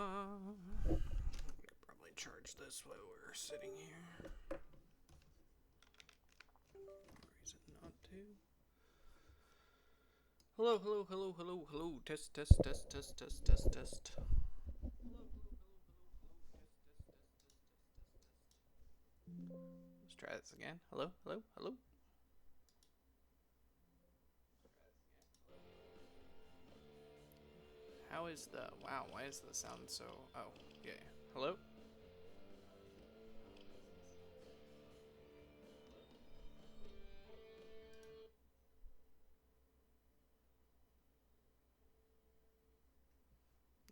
Probably charge this while we're sitting here. Reason not to. Hello, hello, hello, hello, hello. Test, test, test, test, test, test, test. Let's try this again. Hello, hello, hello. How is the... Wow, why is the sound so... Oh, yeah. Hello?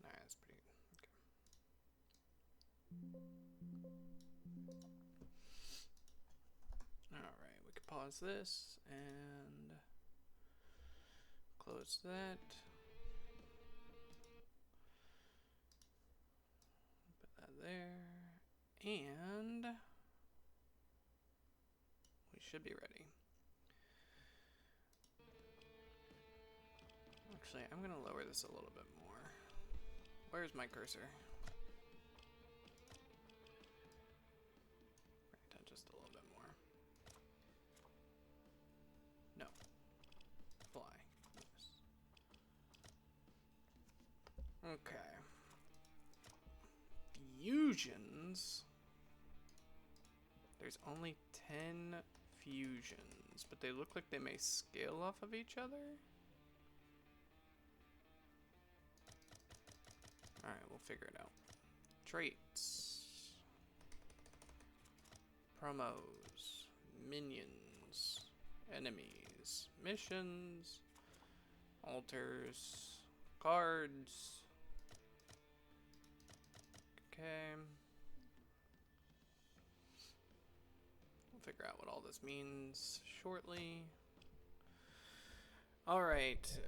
Alright, that's pretty good. Okay. Alright, we can pause this and close that. Put that there. And we should be ready. Actually, I'm going to lower this a little bit more. Where's my cursor? Bring it down just a little bit more. No. Fly. Yes. Okay. Fusions. There's only 10 fusions, but they look like they may scale off of each other. Alright, we'll figure it out. Traits. Promos. Minions. Enemies. Missions. Altars. Cards. Okay. We'll figure out what all this means shortly. Alright,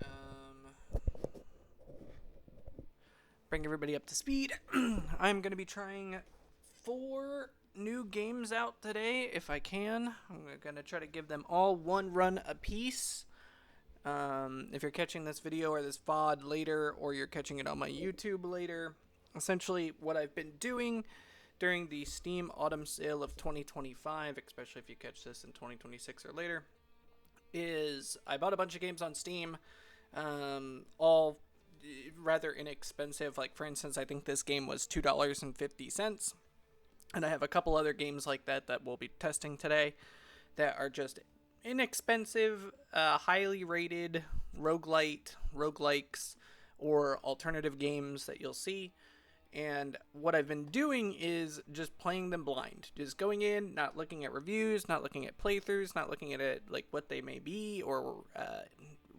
bring everybody up to speed. I'm going to be trying 4 new games out today, if I can. I'm going to try to give them all one run apiece. If you're catching this video or this VOD later, or you're catching it on my YouTube later, essentially what I've been doing during the Steam Autumn Sale of 2025, especially if you catch this in 2026 or later, is I bought a bunch of games on Steam, all rather inexpensive. Like, for instance, I think this game was $2.50, and I have a couple other games like that that we'll be testing today that are just inexpensive, highly rated roguelikes, or alternative games that you'll see. And what I've been doing is just playing them blind. Just going in, not looking at reviews, not looking at playthroughs, not looking at it like what they may be, or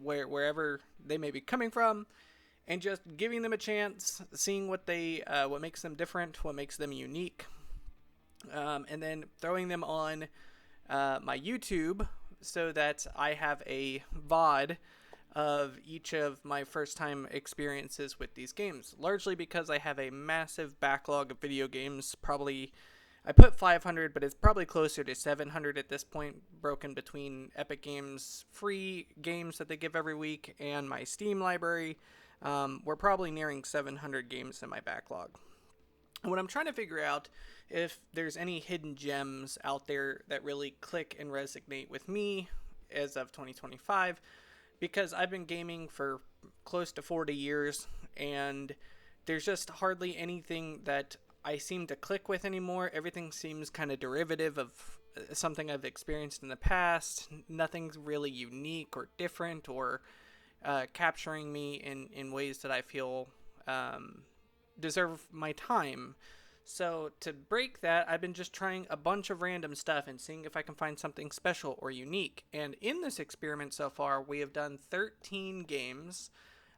wherever they may be coming from, and just giving them a chance, seeing what makes them different, what makes them unique, and then throwing them on my YouTube so that I have a VOD of each of my first time experiences with these games, largely because I have a massive backlog of video games. Probably, I put 500, but it's probably closer to 700 at this point, broken between Epic Games free games that they give every week and my Steam library. We're probably nearing 700 games in my backlog. And what I'm trying to figure out, if there's any hidden gems out there that really click and resonate with me as of 2025, because I've been gaming for close to 40 years, and there's just hardly anything that I seem to click with anymore. Everything seems kind of derivative of something I've experienced in the past. Nothing's really unique or different or capturing me in ways that I feel deserve my time. So to break that, I've been just trying a bunch of random stuff and seeing if I can find something special or unique. And in this experiment so far, we have done 13 games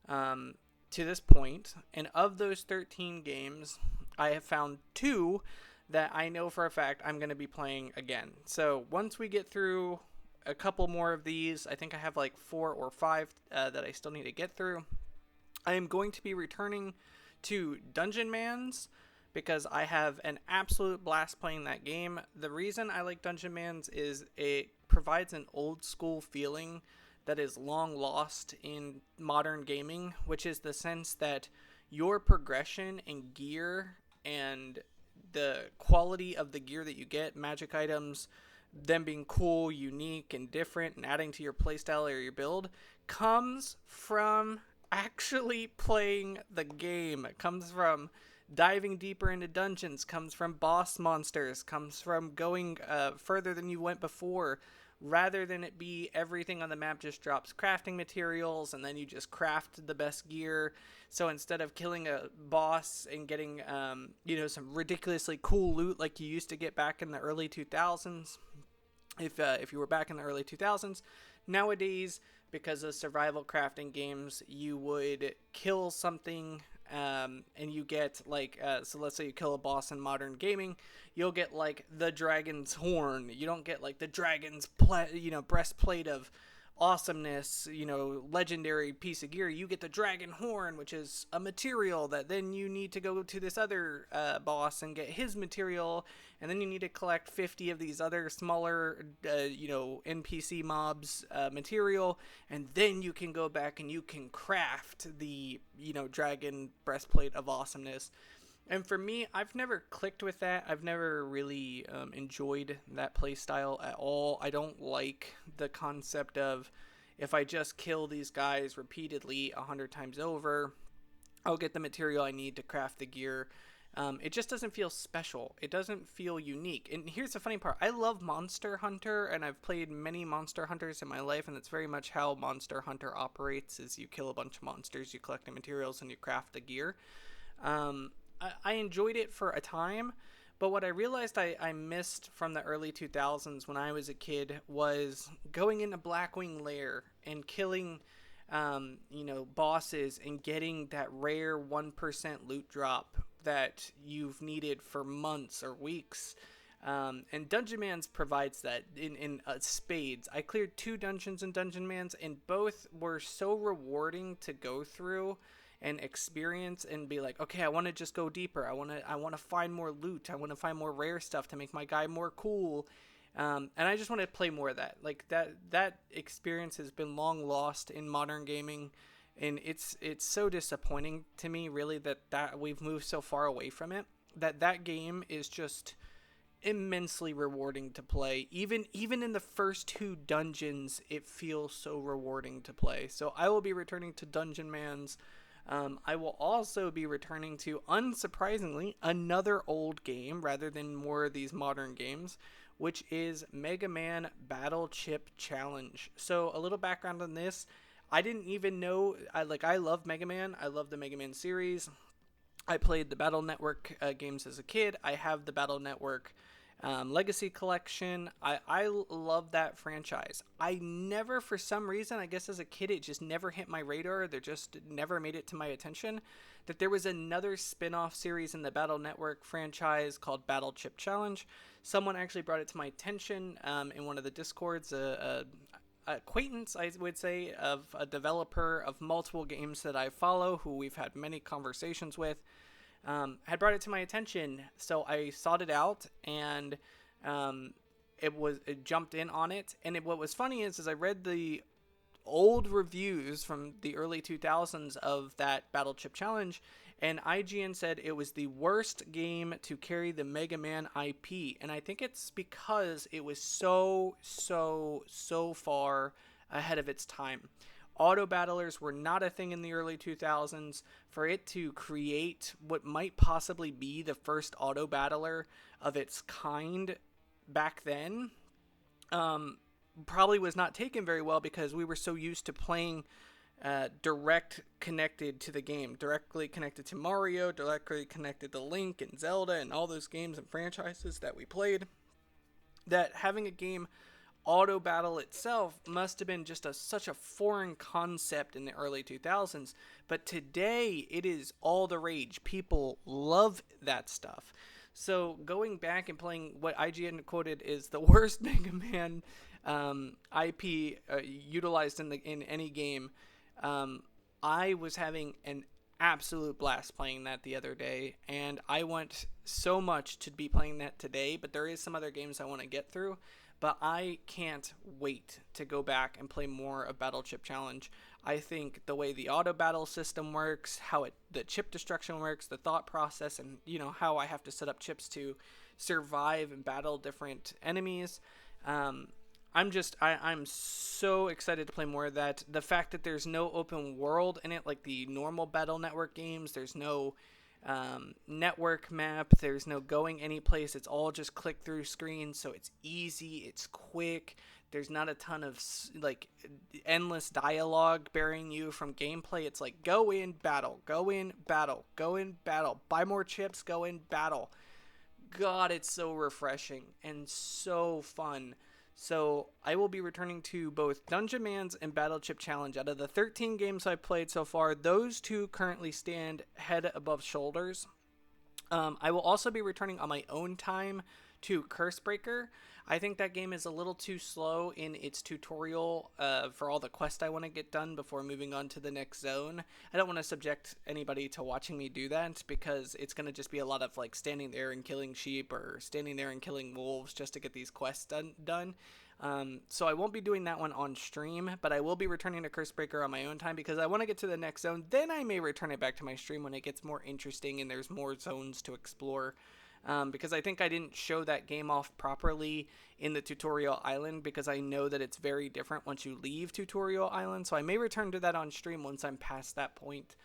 to this point. And of those 13 games, I have found 2 that I know for a fact I'm going to be playing again. So once we get through a couple more of these, I think I have like 4 or 5 that I still need to get through, I am going to be returning to Dungeon Mans, because I have an absolute blast playing that game. The reason I like Dungeon Mans is it provides an old school feeling that is long lost in modern gaming, which is the sense that your progression and gear and the quality of the gear that you get, magic items, them being cool, unique, and different, and adding to your playstyle or your build, comes from actually playing the game. It comes from diving deeper into dungeons, comes from boss monsters, comes from going further than you went before, rather than it be everything on the map just drops crafting materials and then you just craft the best gear. So instead of killing a boss and getting some ridiculously cool loot like you used to get back in the early 2000s, if you were back in the early 2000s, nowadays, because of survival crafting games, you would kill something and you get so let's say you kill a boss in modern gaming, you'll get like the dragon's horn. You don't get like the dragon's breastplate of awesomeness, legendary piece of gear. You get the dragon horn, which is a material that then you need to go to this other boss and get his material, and then you need to collect 50 of these other smaller NPC mobs material, and then you can go back and you can craft the dragon breastplate of awesomeness. And for me, I've never clicked with that. I've never really enjoyed that playstyle at all. I don't like the concept of, if I just kill these guys repeatedly 100 times over, I'll get the material I need to craft the gear. It just doesn't feel special. It doesn't feel unique. And here's the funny part. I love Monster Hunter, and I've played many Monster Hunters in my life, and that's very much how Monster Hunter operates, is you kill a bunch of monsters, you collect the materials, and you craft the gear. I enjoyed it for a time, but what I realized I missed from the early 2000s when I was a kid was going into Blackwing Lair and killing, bosses and getting that rare 1% loot drop that you've needed for months or weeks. And Dungeon Mans provides that in spades. I cleared 2 dungeons in Dungeon Mans, and both were so rewarding to go through and experience and be like, okay, I want to just go deeper. I want to find more loot. I want to find more rare stuff to make my guy more cool. And I just want to play more of that. Like that experience has been long lost in modern gaming, and it's so disappointing to me, really, that we've moved so far away from it. That game is just immensely rewarding to play. Even in the first 2 dungeons, it feels so rewarding to play. So I will be returning to Dungeon Mans. I will also be returning to, unsurprisingly, another old game rather than more of these modern games, which is Mega Man Battle Chip Challenge. So a little background on this. I didn't even know, I love Mega Man. I love the Mega Man series. I played the Battle Network games as a kid. I have the Battle Network Legacy Collection. I love that franchise. I never, for some reason, I guess as a kid, it just never hit my radar. They just never made it to my attention that there was another spin-off series in the Battle Network franchise called Battle Chip Challenge. Someone actually brought it to my attention in one of the Discords. Acquaintance, I would say, of a developer of multiple games that I follow, who we've had many conversations with, had brought it to my attention. So I sought it out, and it jumped in on it. And what was funny is I read the old reviews from the early 2000s of that Battle Chip Challenge, and IGN said it was the worst game to carry the Mega Man IP. And I think it's because it was so far ahead of its time. Auto battlers were not a thing in the early 2000s. For it to create what might possibly be the first auto battler of its kind back then, probably was not taken very well, because we were so used to playing direct connected to the game, directly connected to Mario, directly connected to Link and Zelda and all those games and franchises that we played, that having a game auto battle itself must have been just such a foreign concept in the early 2000s. But today it is all the rage. People love that stuff. So going back and playing what IGN quoted is the worst Mega Man IP utilized in any game, I was having an absolute blast playing that the other day, and I want so much to be playing that today. But there is some other games I want to get through. But I can't wait to go back and play more of Battle Chip Challenge. I think the way the auto battle system works, the chip destruction works, the thought process, and how I have to set up chips to survive and battle different enemies. Um, I'm so excited to play more of that. The fact that there's no open world in it like the normal Battle Network games, there's no network map, there's no going anyplace. It's all just click through screens, so it's easy, it's quick. There's not a ton of like endless dialogue bearing you from gameplay. It's like go in battle, go in battle, go in battle, buy more chips, go in battle. God, it's so refreshing and so fun. So I will be returning to both Dungeon Mans and Battle Chip Challenge. Out of the 13 games I've played so far, those two currently stand head above shoulders. I will also be returning on my own time to Cursebreaker. I think that game is a little too slow in its tutorial for all the quests I want to get done before moving on to the next zone. I don't want to subject anybody to watching me do that because it's going to just be a lot of like standing there and killing sheep or standing there and killing wolves just to get these quests done. So I won't be doing that one on stream, but I will be returning to Cursebreaker on my own time because I want to get to the next zone. Then I may return it back to my stream when it gets more interesting and there's more zones to explore. Because I think I didn't show that game off properly in the Tutorial Island because I know that it's very different once you leave Tutorial Island. So I may return to that on stream once I'm past that point.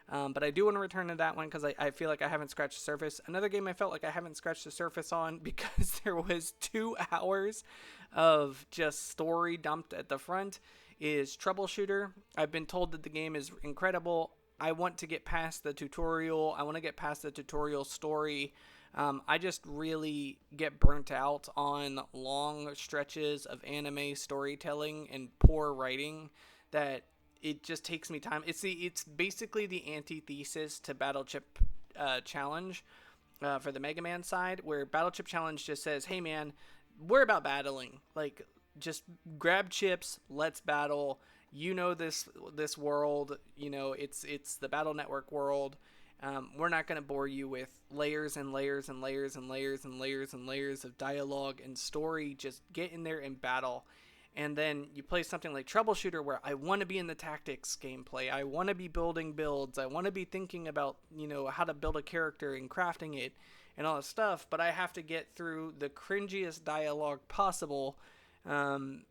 But I do want to return to that one because I feel like I haven't scratched the surface. Another game I felt like I haven't scratched the surface on because there was 2 hours of just story dumped at the front is Troubleshooter. I've been told that the game is incredible. I want to get past the tutorial. I want to get past the tutorial story. I just really get burnt out on long stretches of anime storytelling and poor writing that it just takes me time. It's basically the antithesis to Battle Chip Challenge for the Mega Man side, where Battle Chip Challenge just says, hey man, we're about battling. Like, just grab chips, let's battle. You know this world, it's the Battle Network world. We're not going to bore you with layers and layers and layers and layers and layers and layers of dialogue and story. Just get in there and battle. And then you play something like Troubleshooter where I want to be in the tactics gameplay. I want to be building builds. I want to be thinking about, how to build a character and crafting it and all this stuff. But I have to get through the cringiest dialogue possible in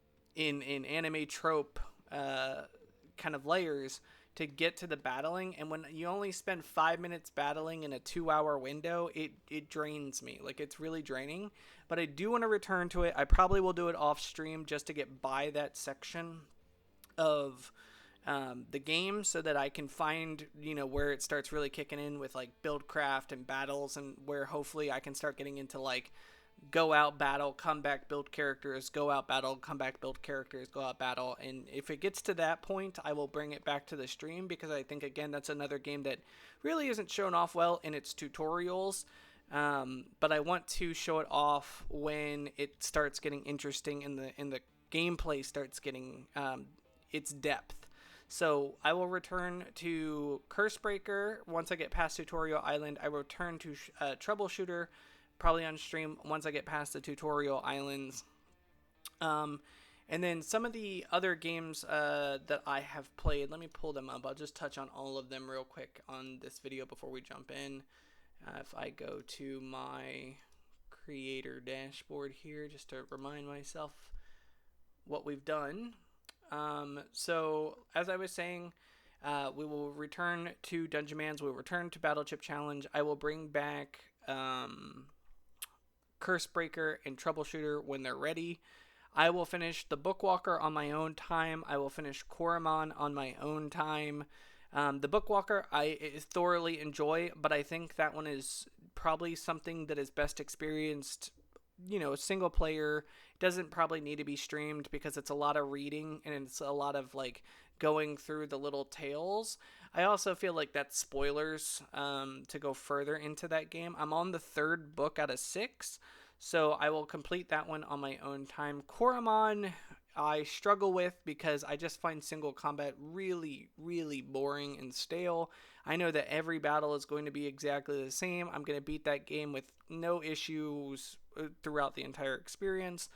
anime trope kind of layers to get to the battling. And when you only spend 5 minutes battling in a 2-hour window, it drains me. Like, it's really draining. But I do want to return to it. I probably will do it off stream just to get by that section of the game so that I can find, where it starts really kicking in with like build craft and battles, and where hopefully I can start getting into like go out, battle, come back, build characters, go out, battle, come back, build characters, go out, battle. And if it gets to that point, I will bring it back to the stream because I think, again, that's another game that really isn't shown off well in its tutorials. But I want to show it off when it starts getting interesting and the gameplay starts getting its depth. So I will return to Cursebreaker once I get past Tutorial Island. I will return to Troubleshooter probably on stream once I get past the tutorial islands. And then some of the other games that I have played, let me pull them up. I'll just touch on all of them real quick on this video before we jump in. If I go to my creator dashboard here, just to remind myself what we've done. So as I was saying, we will return to Dungeon Mans. We'll return to Battle Chip Challenge. I will bring back Cursebreaker and Troubleshooter when they're ready. I will finish the Bookwalker on my own time. I will finish Koromon on my own time. The Bookwalker I thoroughly enjoy, but I think that one is probably something that is best experienced, single player. It doesn't probably need to be streamed because it's a lot of reading and it's a lot of like going through the little tales. I also feel like that's spoilers to go further into that game. I'm on the 3rd book out of 6, so I will complete that one on my own time. Koromon, I struggle with because I just find single combat really, really boring and stale. I know that every battle is going to be exactly the same. I'm going to beat that game with no issues throughout the entire experience.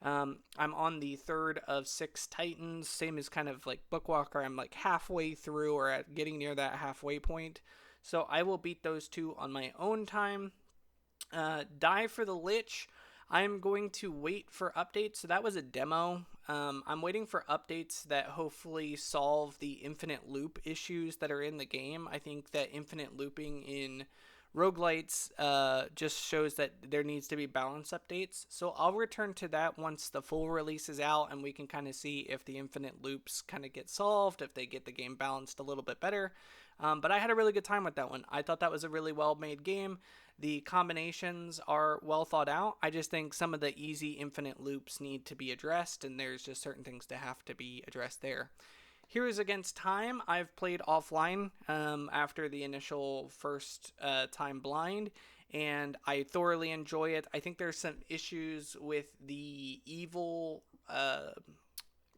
I'm on the third of 6 Titans, same as kind of like Bookwalker. I'm like halfway through or at getting near that halfway point. So I will beat those two on my own time. Die for the Lich. I'm going to wait for updates. So that was a demo. I'm waiting for updates that hopefully solve the infinite loop issues that are in the game. I think that infinite looping in roguelites just shows that there needs to be balance updates. So I'll return to that once the full release is out and we can kind of see if the infinite loops kind of get solved, if they get the game balanced a little bit better. But I had a really good time with that one. I thought that was a really well made game. The combinations are well thought out. I just think some of the easy infinite loops need to be addressed, and there's just certain things that have to be addressed there. Heroes Against Time, I've played offline after the initial first time blind, and I thoroughly enjoy it. I think there's some issues with the evil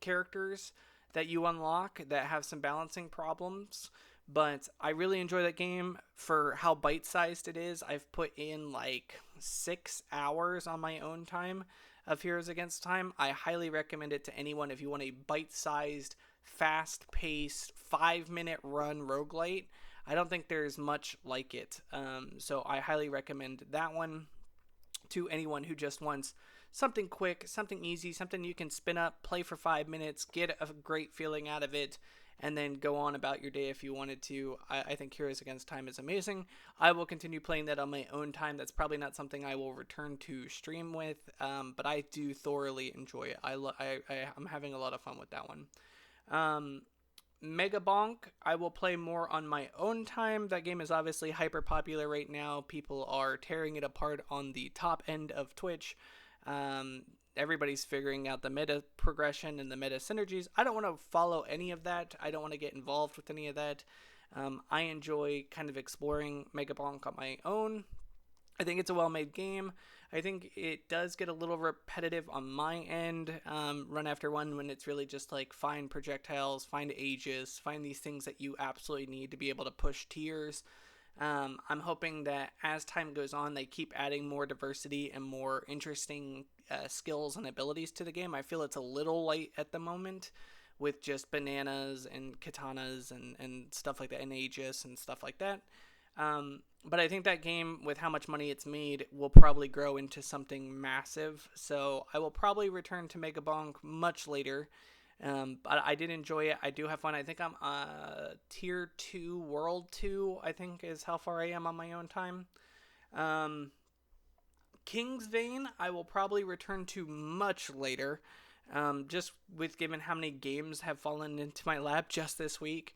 characters that you unlock that have some balancing problems. But I really enjoy that game for how bite-sized it is. I've put in like 6 hours on my own time of Heroes Against Time. I highly recommend it to anyone if you want a bite-sized, fast-paced, 5-minute run roguelite. I don't think there's much like it. So I highly recommend that one to anyone who just wants something quick, something easy, something you can spin up, play for 5 minutes, get a great feeling out of it, and then go on about your day if you wanted to. I think Heroes Against Time is amazing. I will continue playing that on my own time. That's probably not something I will return to stream with, but I do thoroughly enjoy it. I'm having a lot of fun with that one. Mega Bonk, I will play more on my own time. That game is obviously hyper popular right now. People are tearing it apart on the top end of Twitch. Everybody's figuring out the meta progression and the meta synergies. I don't want to follow any of that. I don't want to get involved with any of that. I enjoy kind of exploring Megabonk on my own. I think it's a well-made game. I think it does get a little repetitive on my end, run after one, when it's really just like find projectiles, find Aegis, find these things that you absolutely need to be able to push tiers. I'm hoping that as time goes on, they keep adding more diversity and more interesting skills and abilities to the game. I feel it's a little light at the moment with just bananas and katanas and stuff like that, and Aegis and stuff like that. But I think that game, with how much money it's made, will probably grow into something massive. So I will probably return to Megabonk much later. But I did enjoy it. I do have fun. I think I'm tier 2, world 2, I think is how far I am on my own time. King's Vein, I will probably return to much later. Just with given how many games have fallen into my lap just this week.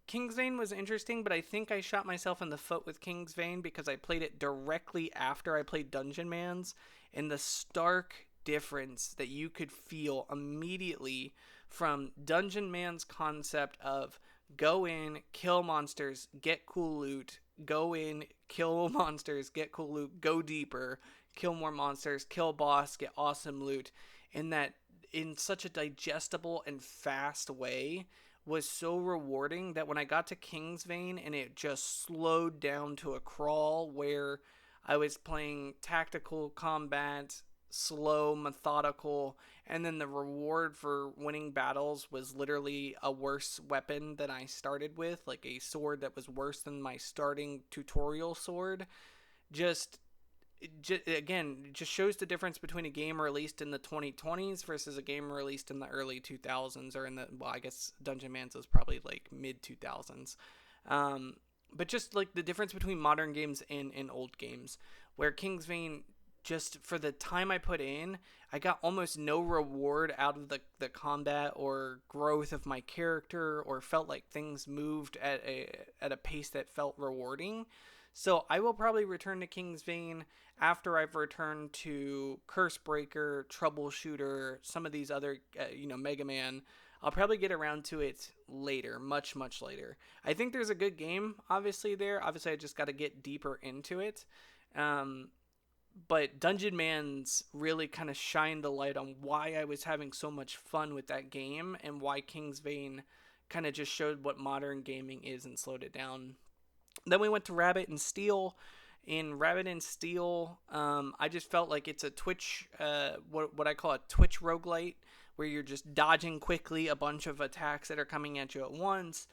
King's Vein was interesting, but I think I shot myself in the foot with King's Vein because I played it directly after I played Dungeon Man's, and the stark difference that you could feel immediately from Dungeon Man's concept of go in, kill monsters, get cool loot, go in, kill monsters, get cool loot, go deeper, kill more monsters, kill boss, get awesome loot, and that in such a digestible and fast way was so rewarding that when I got to King's Vein and it just slowed down to a crawl where I was playing tactical combat, slow, methodical, and then the reward for winning battles was literally a worse weapon than I started with, like a sword that was worse than my starting tutorial sword. Just again, it just shows the difference between a game released in the 2020s versus a game released in the early 2000s, or in the, well, I guess Dungeon Man's was probably like mid 2000s. But just like the difference between modern games and old games, where King's Vein, just for the time I put in, I got almost no reward out of the combat or growth of my character, or felt like things moved at a pace that felt rewarding. So I will probably return to King's Vein after I've returned to Cursebreaker, Troubleshooter, some of these other, Mega Man. I'll probably get around to it later, much, much later. I think there's a good game, obviously, there. Obviously, I just got to get deeper into it. But Dungeon Man's really kind of shined the light on why I was having so much fun with that game, and why King's Vein kind of just showed what modern gaming is and slowed it down. Then we went to Rabbit and Steel, In Rabbit and Steel, I just felt like it's a Twitch, what I call a Twitch roguelite, where you're just dodging quickly a bunch of attacks that are coming at you at once.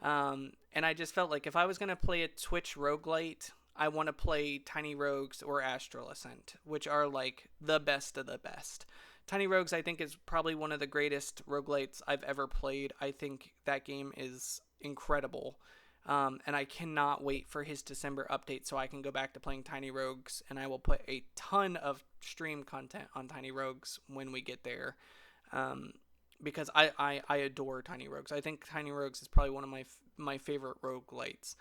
And I just felt like if I was going to play a Twitch roguelite, I want to play Tiny Rogues or Astral Ascent, which are like the best of the best. Tiny Rogues, I think, is probably one of the greatest roguelites I've ever played. I think that game is incredible. And I cannot wait for his December update so I can go back to playing Tiny Rogues, and I will put a ton of stream content on Tiny Rogues when we get there. Because I adore Tiny Rogues. I think Tiny Rogues is probably one of my favorite roguelites.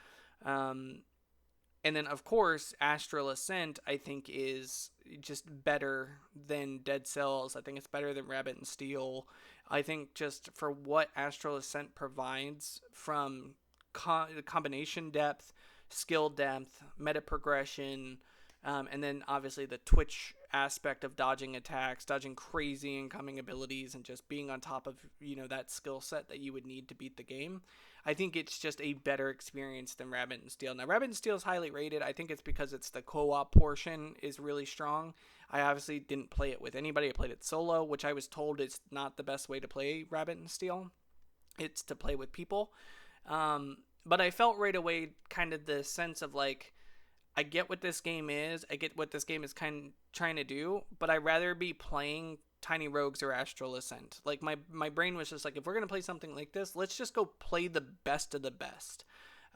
And then, of course, Astral Ascent, I think, is just better than Dead Cells. I think it's better than Rabbit and Steel. I think just for what Astral Ascent provides from combination depth, skill depth, meta progression, and then obviously the Twitch aspect of dodging attacks, dodging crazy incoming abilities, and just being on top of, that skill set that you would need to beat the game. I think it's just a better experience than Rabbit and Steel. Now, Rabbit and Steel is highly rated. I think it's because it's the co-op portion is really strong. I obviously didn't play it with anybody. I played it solo, which I was told is not the best way to play Rabbit and Steel. It's to play with people. But I felt right away kind of the sense of like, I get what this game is. I get what this game is kind of trying to do, but I'd rather be playing Tiny Rogues or Astral Ascent. Like my brain was just like, if we're going to play something like this, let's just go play the best of the best.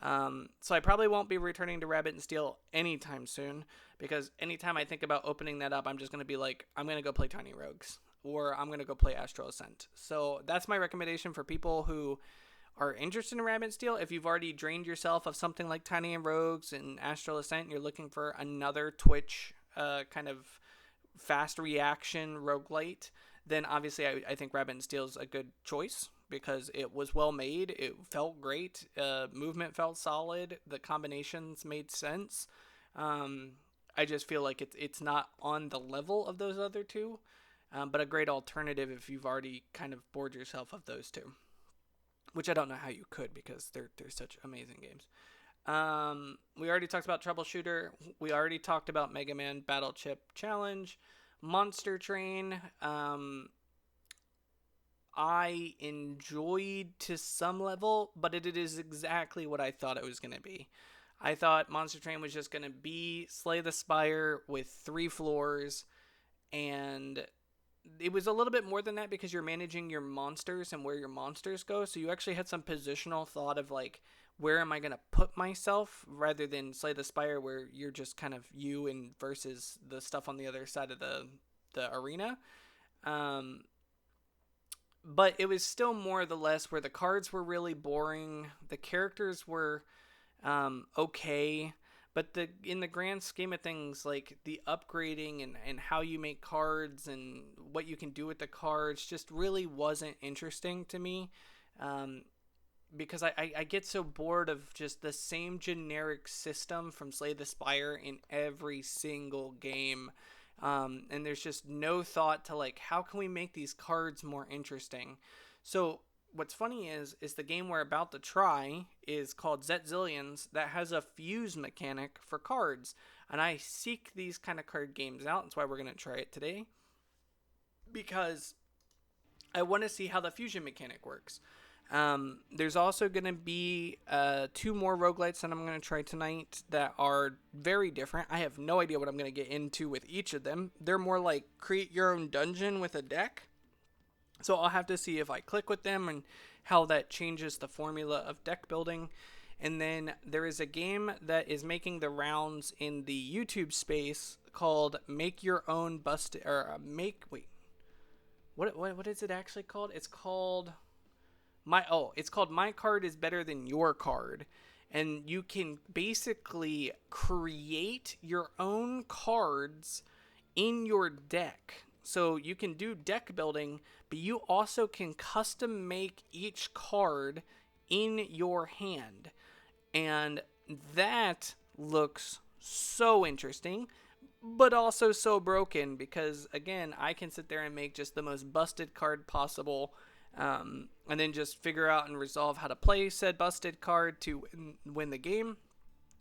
So I probably won't be returning to Rabbit and Steel anytime soon, because anytime I think about opening that up, I'm just going to be like, I'm going to go play Tiny Rogues, or I'm going to go play Astral Ascent. So that's my recommendation for people who are interested in Rabbit and Steel. If you've already drained yourself of something like Tiny and Rogues and Astral Ascent, you're looking for another Twitch kind of fast reaction roguelite, then obviously I think Rabbit and Steel is a good choice because it was well made. It felt great. Movement felt solid. The combinations made sense. I just feel like it's not on the level of those other two, but a great alternative if you've already kind of bored yourself of those two. Which I don't know how you could because they're such amazing games. We already talked about Troubleshooter. We already talked about Mega Man Battle Chip Challenge. Monster Train. I enjoyed to some level, but it is exactly what I thought it was going to be. I thought Monster Train was just going to be Slay the Spire with 3 floors, and it was a little bit more than that because you're managing your monsters and where your monsters go. So you actually had some positional thought of like, where am I going to put myself rather than Slay the Spire where you're just kind of you and versus the stuff on the other side of the arena. But it was still more or less where the cards were really boring. The characters were okay. But in the grand scheme of things, like the upgrading and how you make cards and what you can do with the cards just really wasn't interesting to me. Because I get so bored of just the same generic system from Slay the Spire in every single game. And there's just no thought to like, how can we make these cards more interesting? So what's funny is the game we're about to try is called Zet Zillions that has a fuse mechanic for cards. And I seek these kind of card games out. That's why we're going to try it today. Because I want to see how the fusion mechanic works. There's also going to be 2 more roguelites that I'm going to try tonight that are very different. I have no idea what I'm going to get into with each of them. They're more like create your own dungeon with a deck. So I'll have to see if I click with them and how that changes the formula of deck building. And then there is a game that is making the rounds in the YouTube space called Make Your Own Busted or what is it actually called? It's called My Card is Better Than Your Card. And you can basically create your own cards in your deck. So you can do deck building, but you also can custom make each card in your hand. And that looks so interesting, but also so broken because, again, I can sit there and make just the most busted card possible, and then just figure out and resolve how to play said busted card to win the game.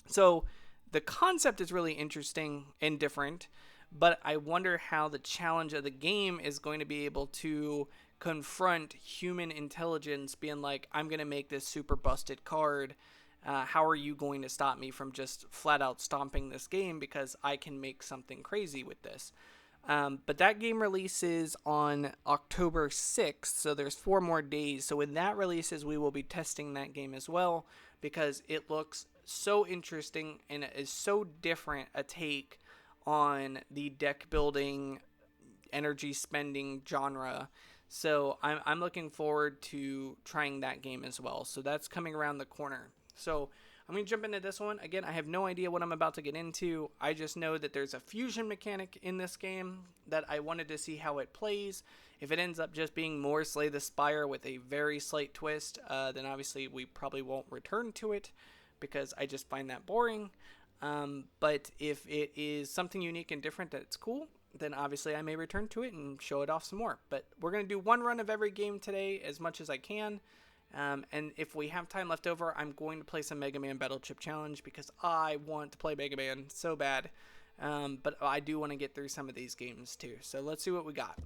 So the concept is really interesting and different, but I wonder how the challenge of the game is going to be able to confront human intelligence being like, I'm going to make this super busted card. How are you going to stop me from just flat out stomping this game because I can make something crazy with this? But that game releases on October 6th, so there's 4 more days. So when that releases, we will be testing that game as well because it looks so interesting and it is so different a take on the deck building, energy spending genre. So I'm looking forward to trying that game as well. So that's coming around the corner. So I'm going to jump into this one. Again, I have no idea what I'm about to get into. I just know that there's a fusion mechanic in this game that I wanted to see how it plays. If it ends up just being more Slay the Spire with a very slight twist, then obviously we probably won't return to it because I just find that boring. But if it is something unique and different that's cool, then obviously I may return to it and show it off some more. But we're going to do one run of every game today as much as I can. And if we have time left over, I'm going to play some Mega Man Battle Chip Challenge because I want to play Mega Man so bad. But I do want to get through some of these games too. So let's see what we got.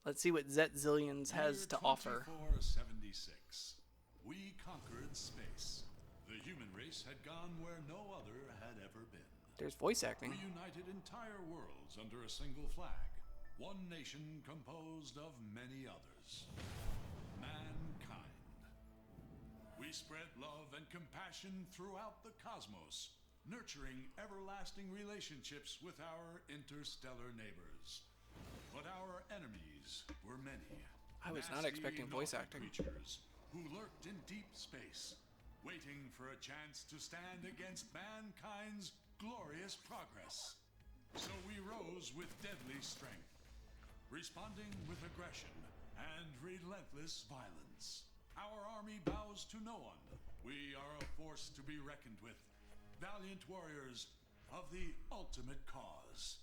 Let's see what Zet Zillions has to offer. 2476. We conquered space. The human race had gone where no other had ever been. There's voice acting. We united entire worlds under a single flag. One nation composed of many others. Mankind. We spread love and compassion throughout the cosmos, nurturing everlasting relationships with our interstellar neighbors. But our enemies were many. I was not expecting voice acting. Creatures who lurked in deep space, waiting for a chance to stand against mankind's glorious progress. So we rose with deadly strength, responding with aggression and relentless violence. Our army bows to no one. We are a force to be reckoned with, valiant warriors of the ultimate cause.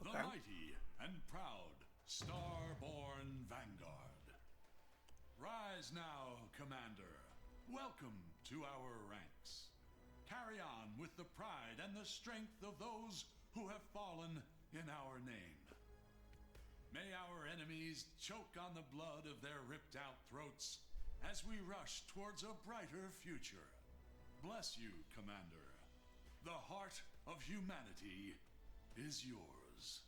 Okay. The mighty and proud Star-born Vanguard. Rise now, Commander. Welcome to our ranks. Carry on with the pride and the strength of those who have fallen in our name. May our enemies choke on the blood of their ripped-out throats as we rush towards a brighter future. Bless you, Commander. The heart of humanity is yours.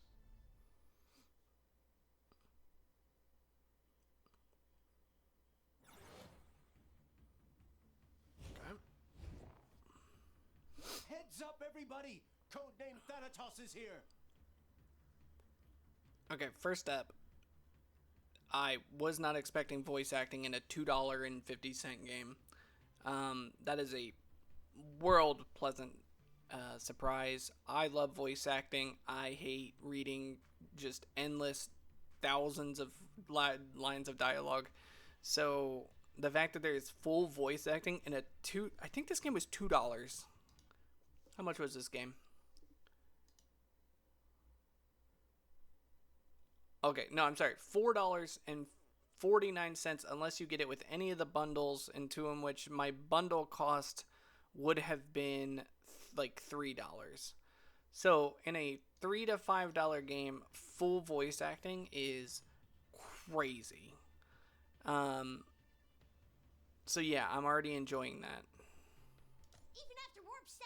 Heads up, everybody! Codename Thanatos is here! Okay, first up, I was not expecting voice acting in a $2.50 game. That is a world pleasant surprise. I love voice acting. I hate reading just endless thousands of lines of dialogue. So the fact that there is full voice acting in I think this game was $2. How much was this game? Okay, no, I'm sorry. $4.49 unless you get it with any of the bundles, into them, which my bundle cost would have been like $3. So in a $3 to $5 game, full voice acting is crazy. So yeah, I'm already enjoying that. Even after Warp 7?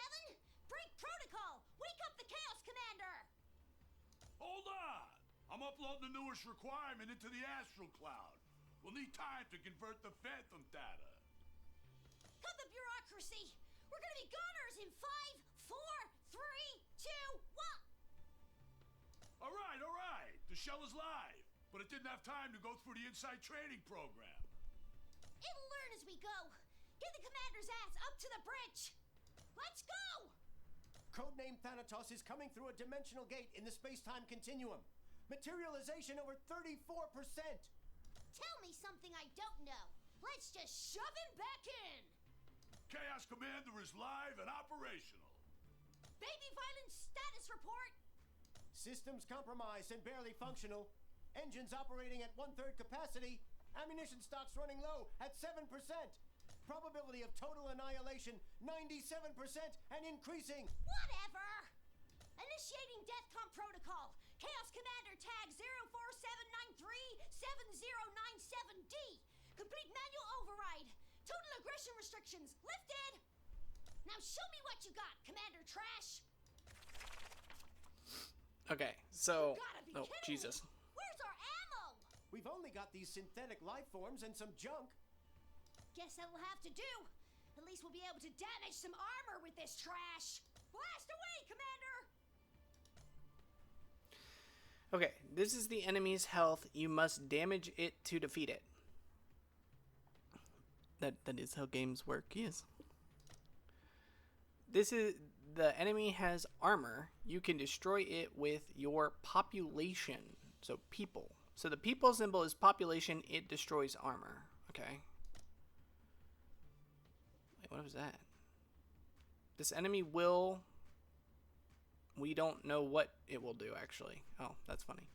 Break protocol! Wake up the Chaos Commander! Hold on! I'm uploading the newest requirement into the Astral Cloud. We'll need time to convert the Phantom data. Cut the bureaucracy! We're gonna be goners in 5, 4, 3, 2, 1! Alright. The shell is live, but it didn't have time to go through the inside training program. It'll learn as we go. Get the commander's ass up to the bridge. Let's go! Codename Thanatos is coming through a dimensional gate in the space-time continuum. Materialization over 34%! Tell me something I don't know. Let's just shove him back in! Chaos Commander is live and operational. Baby violence status report! Systems compromised and barely functional. Engines operating at 1/3 capacity. Ammunition stocks running low at 7%. Probability of total annihilation 97% and increasing. Whatever! Initiating DEFCON protocol. Chaos Commander tag 047937097D. Complete manual override. Total aggression restrictions lifted. Now show me what you got, Commander Trash. Okay, so... You gotta be Oh, kidding Jesus. me. Where's our ammo? We've only got these synthetic life forms and some junk. Guess that'll have to do. At least we'll be able to damage some armor with this trash. Blast away, Commander! Okay, this is the enemy's health. You must damage it to defeat it. That is how games work, yes. This is... The enemy has armor. You can destroy it with your population. So people. So the people symbol is population. It destroys armor. Okay. Wait, what was that? This enemy will... We don't know what it will do, actually. Oh, that's funny.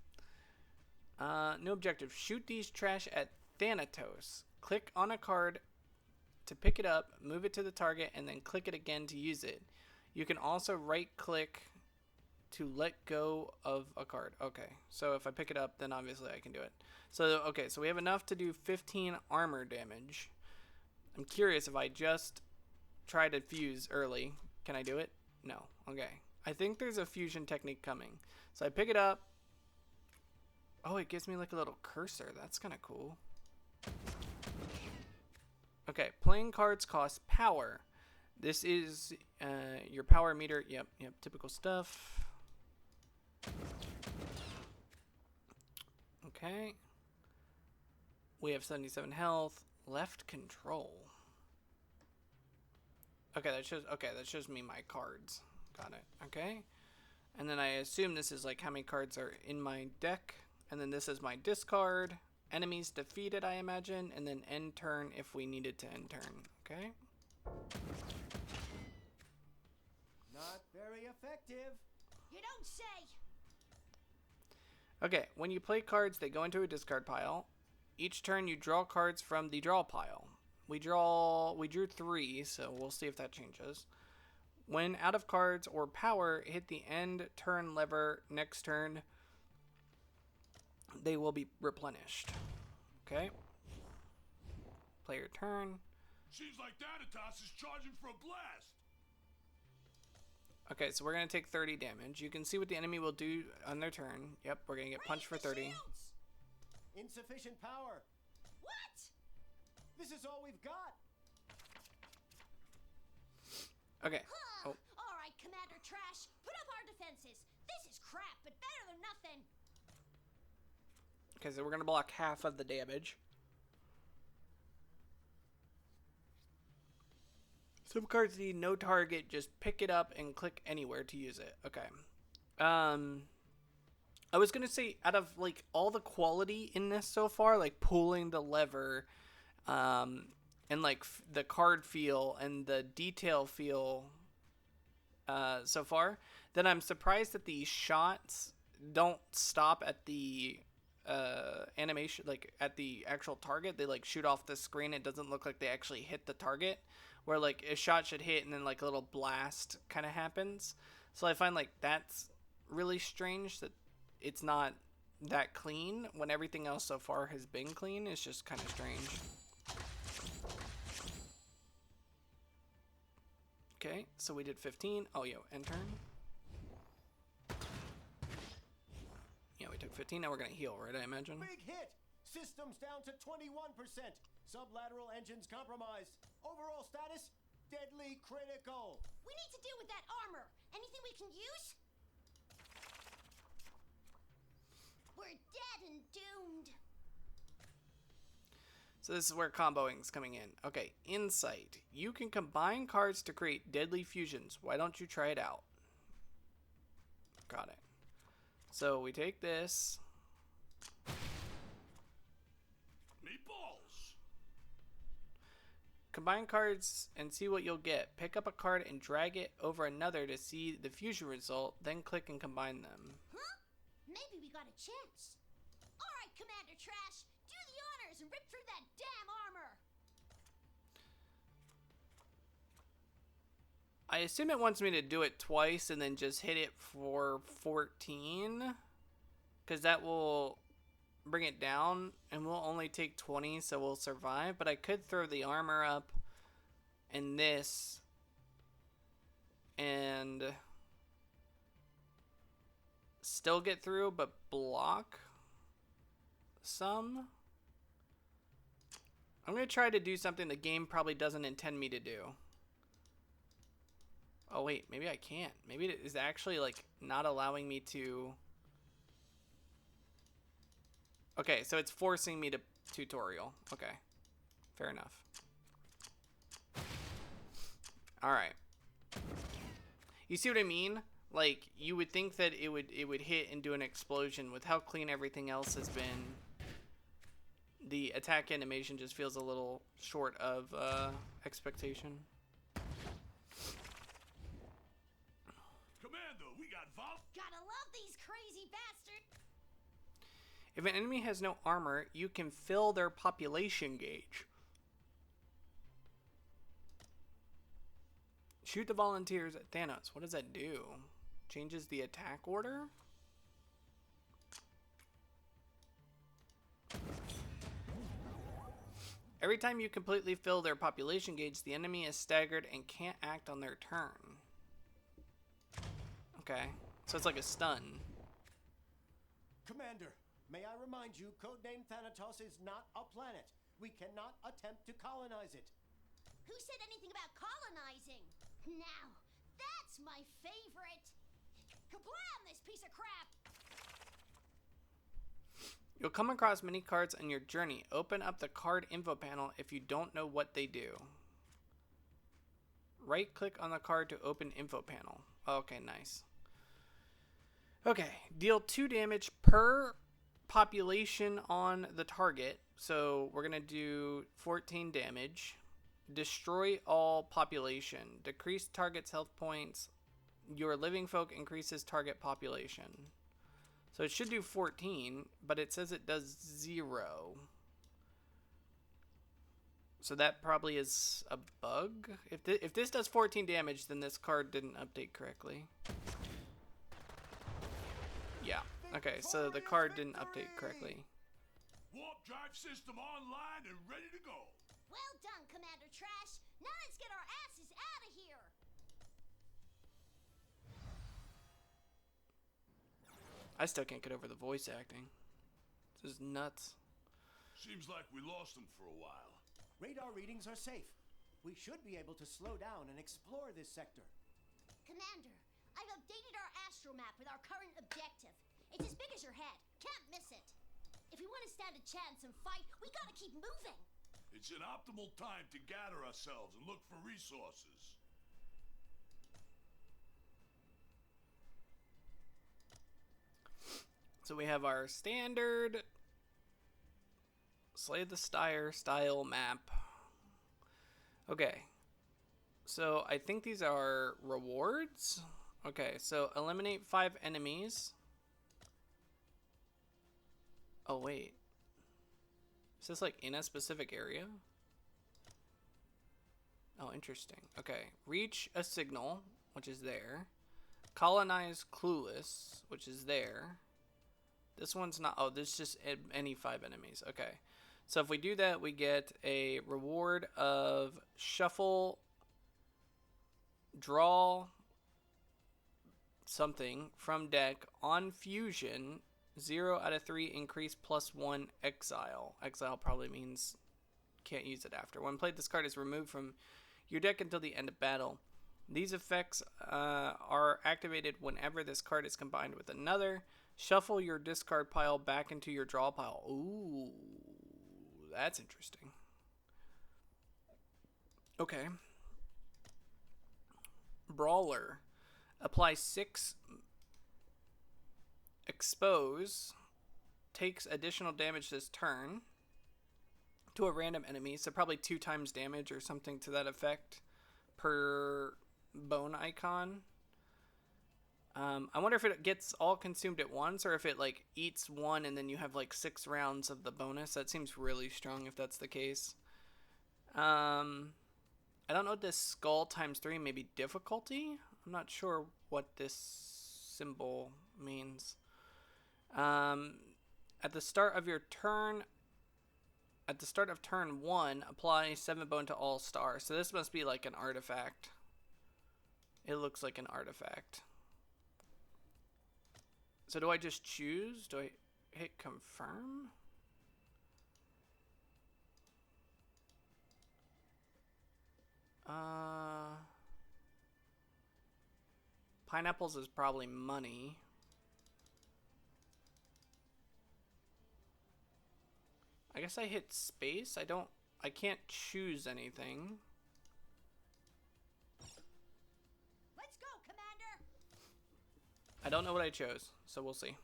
New objective. Shoot these trash at Thanatos. Click on a card to pick it up, move it to the target, and then click it again to use it. You can also right-click to let go of a card. Okay, so if I pick it up, then obviously I can do it. So, okay, so we have enough to do 15 armor damage. I'm curious if I just try to fuse early. Can I do it? No. Okay. I think there's a fusion technique coming. So I pick it up. Oh, it gives me like a little cursor. That's kind of cool. Okay, playing cards cost power. This is your power meter. Yep, typical stuff. Okay. We have 77 health. Left control. Okay, that shows me my cards. Got it. Okay. And then I assume this is like how many cards are in my deck. And then this is my discard. Enemies defeated, I imagine. And then end turn if we needed to end turn. Okay. Not very effective. You don't say. Okay, when you play cards, they go into a discard pile. Each turn you draw cards from the draw pile. We drew 3, so we'll see if that changes. When out of cards or power, hit the end turn lever next turn. They will be replenished. Okay. Play your turn. Seems like Thanatos is charging for a blast. Okay, so we're going to take 30 damage. You can see what the enemy will do on their turn. Yep, we're going to get punched for 30. Shields. Insufficient power. What? This is all we've got. Okay. Huh. Oh, All right, Commander Trash. Put up our defenses. This is crap, but better than nothing. okay, so we're going to block half of the damage. Some cards need no target. Just pick it up and click anywhere to use it. Okay. I was going to say, out of, like, all the quality in this so far, like, pulling the lever, and, like, the card feel and the detail feel so far, then I'm surprised that the shots don't stop at the animation, like, at the actual target. They, like, shoot off the screen. It doesn't look like they actually hit the target. Where, like, a shot should hit and then, like, a little blast kind of happens. So I find, like, that's really strange that it's not that clean when everything else so far has been clean. It's just kind of strange. Okay, so we did 15. Oh, yo, end turn. Yeah, we took 15. Now we're going to heal, right, I imagine? Big hit. Systems down to 21%. Sublateral engines compromised. Overall status, deadly critical. We need to deal with that armor. Anything we can use? We're dead and doomed. So this is where comboing's coming in. Okay, insight. You can combine cards to create deadly fusions. Why don't you try it out? Got it. So we take this. Meatballs. Combine cards and see what you'll get. Pick up a card and drag it over another to see the fusion result, then click and combine them. Huh? Maybe we got a chance. All right, Commander Trash. Do the honors and rip through that damn armor. I assume it wants me to do it twice and then just hit it for 14. Because that will bring it down, and we'll only take 20, so we'll survive. But I could throw the armor up and this, and still get through, but block some. I'm going to try to do something the game probably doesn't intend me to do. Oh, wait, maybe I can't. Maybe it is actually, like, not allowing me to... Okay, so it's forcing me to tutorial. Okay, fair enough. Alright. You see what I mean? Like, you would think that it would hit and do an explosion. With how clean everything else has been, the attack animation just feels a little short of expectation. Commando, we got Vol. Gotta love these crazy bastards. If an enemy has no armor, you can fill their population gauge. Shoot the volunteers at Thanos. What does that do? Changes the attack order? Every time you completely fill their population gauge, the enemy is staggered and can't act on their turn. Okay, so it's like a stun. Commander, may I remind you, codename Thanatos is not a planet. We cannot attempt to colonize it. Who said anything about colonizing? Now, that's my favorite. Kablam, this piece of crap. You'll come across many cards on your journey. Open up the card info panel if you don't know what they do. Right click on the card to open info panel. Okay, nice. Okay, deal 2 damage per population on the target. So we're going to do 14 damage. Destroy all population. Decrease target's health points. Your living folk increases target population. So it should do 14, but it says it does 0. So that probably is a bug. If this does 14 damage, then this card didn't update correctly. Yeah. Okay, so the card didn't update correctly. Warp drive system online and ready to go. Well done, Commander Trash. Now let's get our asses out of here. I still can't get over the voice acting. This is nuts. Seems like we lost them for a while. Radar readings are safe. We should be able to slow down and explore this sector. Commander, I've updated our astromap with our current objective. It's as big as your head. Can't miss it. If we want to stand a chance and fight, we gotta keep moving. It's an optimal time to gather ourselves and look for resources. So we have our standard Slay the Spire style map. Okay. So I think these are rewards. Okay, so eliminate 5 enemies. Oh, wait. Is this like in a specific area? Oh, interesting. Okay. Reach a signal, which is there. Colonize Clueless, which is there. This one's not... Oh, this is just any 5 enemies. Okay. So if we do that, we get a reward of shuffle, draw something from deck on fusion. 0 out of 3 increase +1 exile. Exile probably means can't use it after. When played, this card is removed from your deck until the end of battle. These effects are activated whenever this card is combined with another. Shuffle your discard pile back into your draw pile. Ooh, that's interesting. Okay. Brawler. Apply 6 expose. Takes additional damage this turn to a random enemy. So probably 2 times damage or something to that effect per bone icon. I wonder if it gets all consumed at once or if it like eats 1 and then you have like 6 rounds of the bonus. That seems really strong if that's the case. I don't know what this skull times 3 may be difficulty. I'm not sure what this symbol means. At the start of your turn, at the start of turn 1, apply 7 bone to all stars. So this must be like an artifact. It looks like an artifact. So do I just choose? Do I hit confirm? Pineapples is probably money. I guess I hit space. I can't choose anything. Let's go, Commander. I don't know what I chose, so we'll see.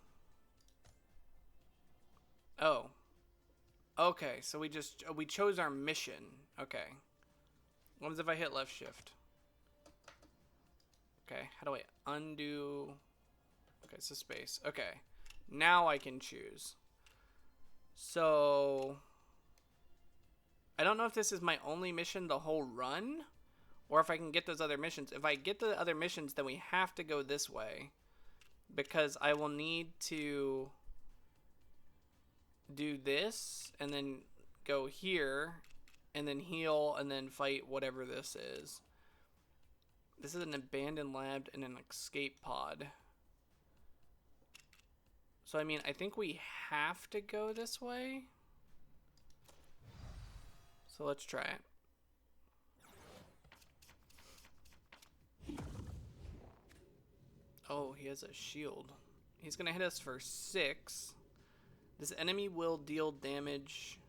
Oh. Okay, so we chose our mission. Okay. What happens if I hit left shift? Okay, how do I undo? Okay, so space. Okay, now I can choose. So, I don't know if this is my only mission the whole run, or if I can get those other missions. If I get the other missions, then we have to go this way, because I will need to do this, and then go here, and then heal, and then fight whatever this is. This is an abandoned lab and an escape pod. So, I mean, I think we have to go this way. So, let's try it. Oh, he has a shield. He's going to hit us for 6. This enemy will deal damage.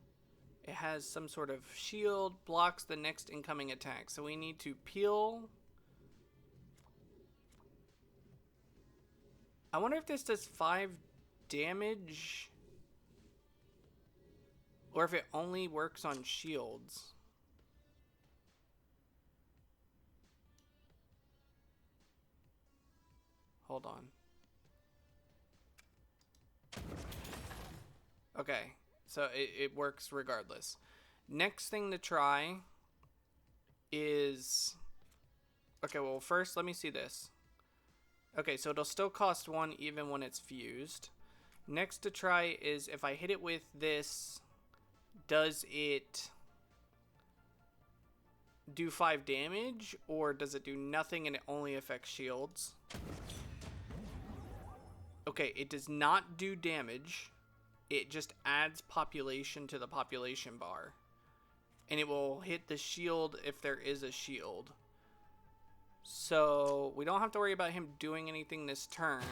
It has some sort of shield, blocks the next incoming attack. So, we need to peel. I wonder if this does 5 damage, or if it only works on shields. Hold on. Okay, so it works regardless. Next thing to try is... Okay, well, first let me see this. Okay, so it'll still cost 1 even when it's fused. Next to try is if I hit it with this, does it do 5 damage, or does it do nothing and it only affects shields? Okay, it does not do damage. It just adds population to the population bar. And it will hit the shield if there is a shield. So, we don't have to worry about him doing anything this turn.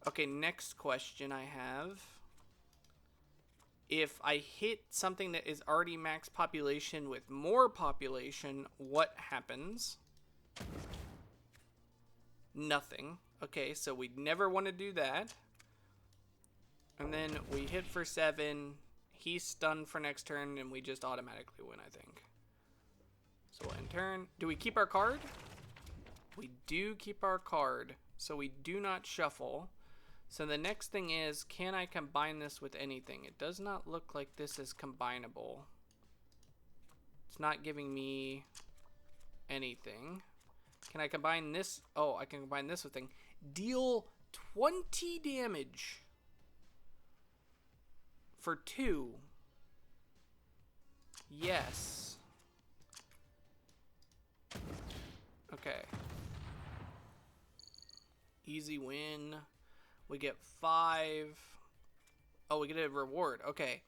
Okay, next question I have. If I hit something that is already max population with more population, what happens? Nothing. Okay, so we'd never want to do that. And then we hit for 7. He's stunned for next turn, and we just automatically win, I think. So we'll end turn. Do we keep our card? We do keep our card. So we do not shuffle. So the next thing is, can I combine this with anything? It does not look like this is combinable. It's not giving me anything. Can I combine this? Oh, I can combine this with thing. Deal 20 damage for 2. Yes. Okay. Easy win. We get 5. Oh, we get a reward. Okay.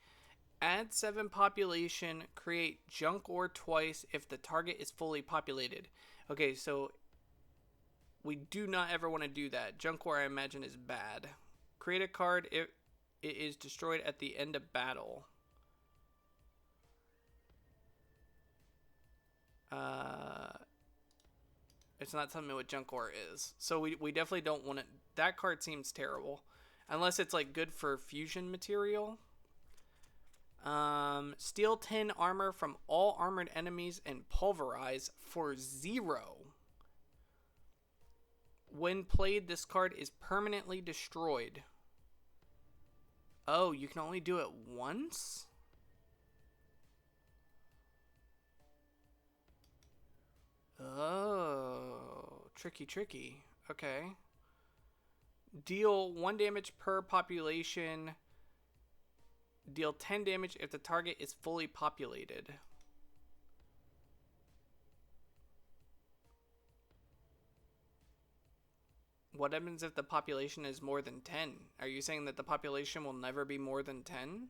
Add 7 population. Create junk ore twice if the target is fully populated. Okay, so we do not ever want to do that. Junk ore, I imagine, is bad. Create a card if it is destroyed at the end of battle. It's not telling me what junk ore is. So we definitely don't want it. That card seems terrible. Unless it's like good for fusion material. Steal 10 armor from all armored enemies and pulverize for 0. When played, this card is permanently destroyed. Oh, you can only do it once? Oh, tricky, tricky. Okay. Deal 1 damage per population. Deal 10 damage if the target is fully populated. What happens if the population is more than 10? Are you saying that the population will never be more than 10?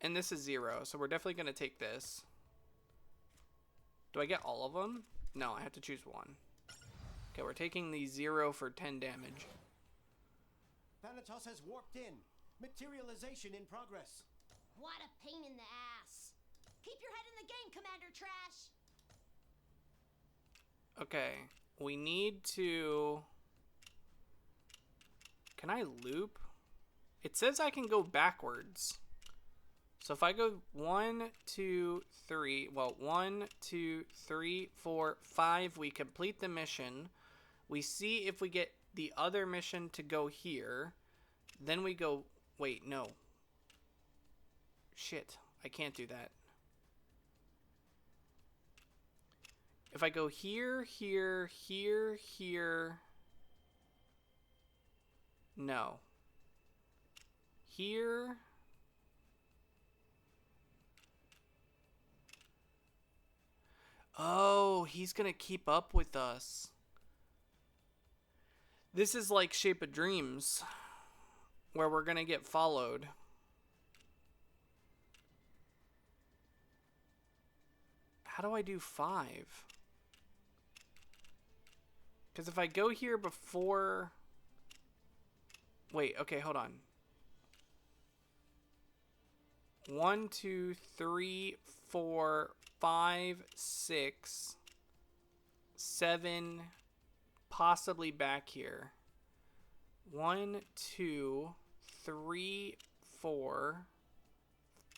And this is 0, so we're definitely going to take this. Do I get all of them? No, I have to choose one. Okay, we're taking the 0 for 10 damage. Thanatos has warped in. Materialization in progress. What a pain in the ass. Keep your head in the game, Commander Trash. Okay, we need to... Can I loop? It says I can go backwards. So if I go 1, 2, 3, well, 1, 2, 3, 4, 5, we complete the mission. We see if we get the other mission to go here. Then we go, wait, no. Shit, I can't do that. If I go here, here, here, here. No. Here. Oh, he's gonna keep up with us. This is like Shape of Dreams, where we're gonna get followed. How do I do 5? Because if I go here before... Wait, okay, hold on. 1, 2, 3, 4, 5, 6, 7, possibly back here. 1, 2, 3, 4,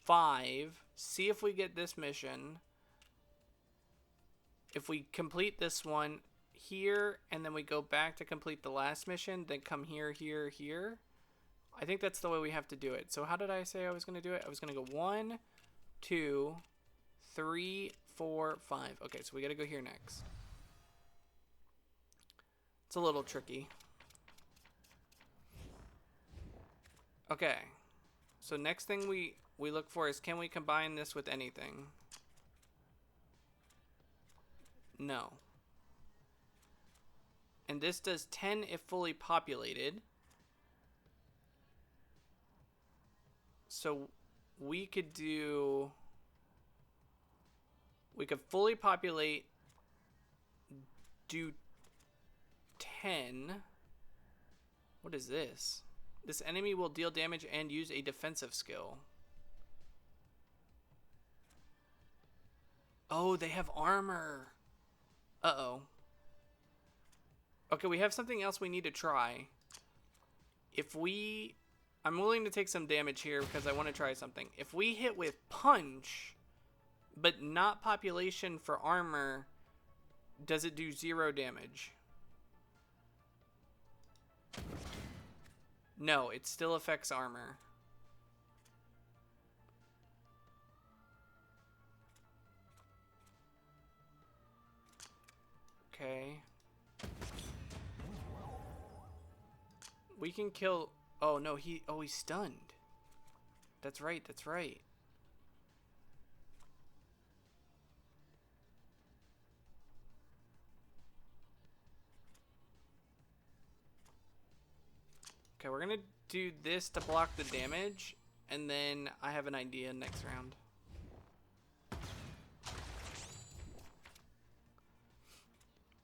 5. See if we get this mission. If we complete this one here, and then we go back to complete the last mission, then come here, here, here. I think that's the way we have to do it. So how did I say I was going to do it? I was going to go 1, 2, 3, 4, 5. Okay, so we got to go here next. It's a little tricky. Okay. So next thing we look for is, can we combine this with anything? No. And this does 10 if fully populated. So we could do... We could fully populate, do 10. What is this? This enemy will deal damage and use a defensive skill. Oh, they have armor. Uh-oh. Okay, we have something else we need to try. If we... I'm willing to take some damage here because I want to try something. If we hit with punch, but not population for armor, does it do 0 damage? No, it still affects armor. Okay. We can kill... Oh, no, he's stunned. That's right, that's right. Okay, we're gonna do this to block the damage, and then I have an idea next round.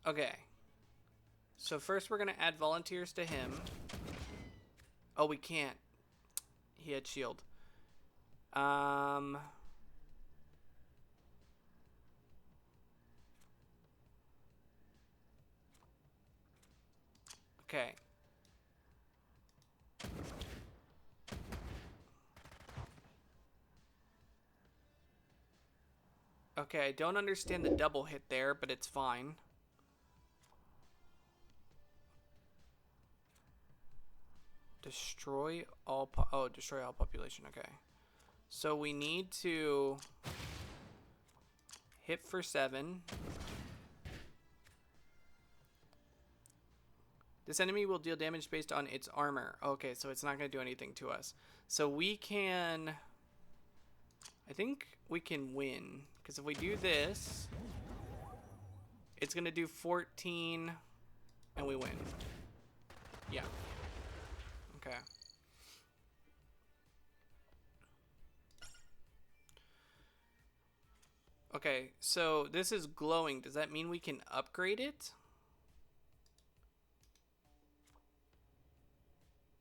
Okay. So first we're gonna add volunteers to him. Oh, we can't. He had shield. Okay. Okay, I don't understand the double hit there, but it's fine. Destroy all destroy all population. Okay. So we need to Hit for 7. This enemy will deal damage based on its armor. Okay, so it's not going to do anything to us. So we can... I think we can win. Because if we do this, it's going to do 14, and we win. Yeah. Okay. Okay, so this is glowing. Does that mean we can upgrade it?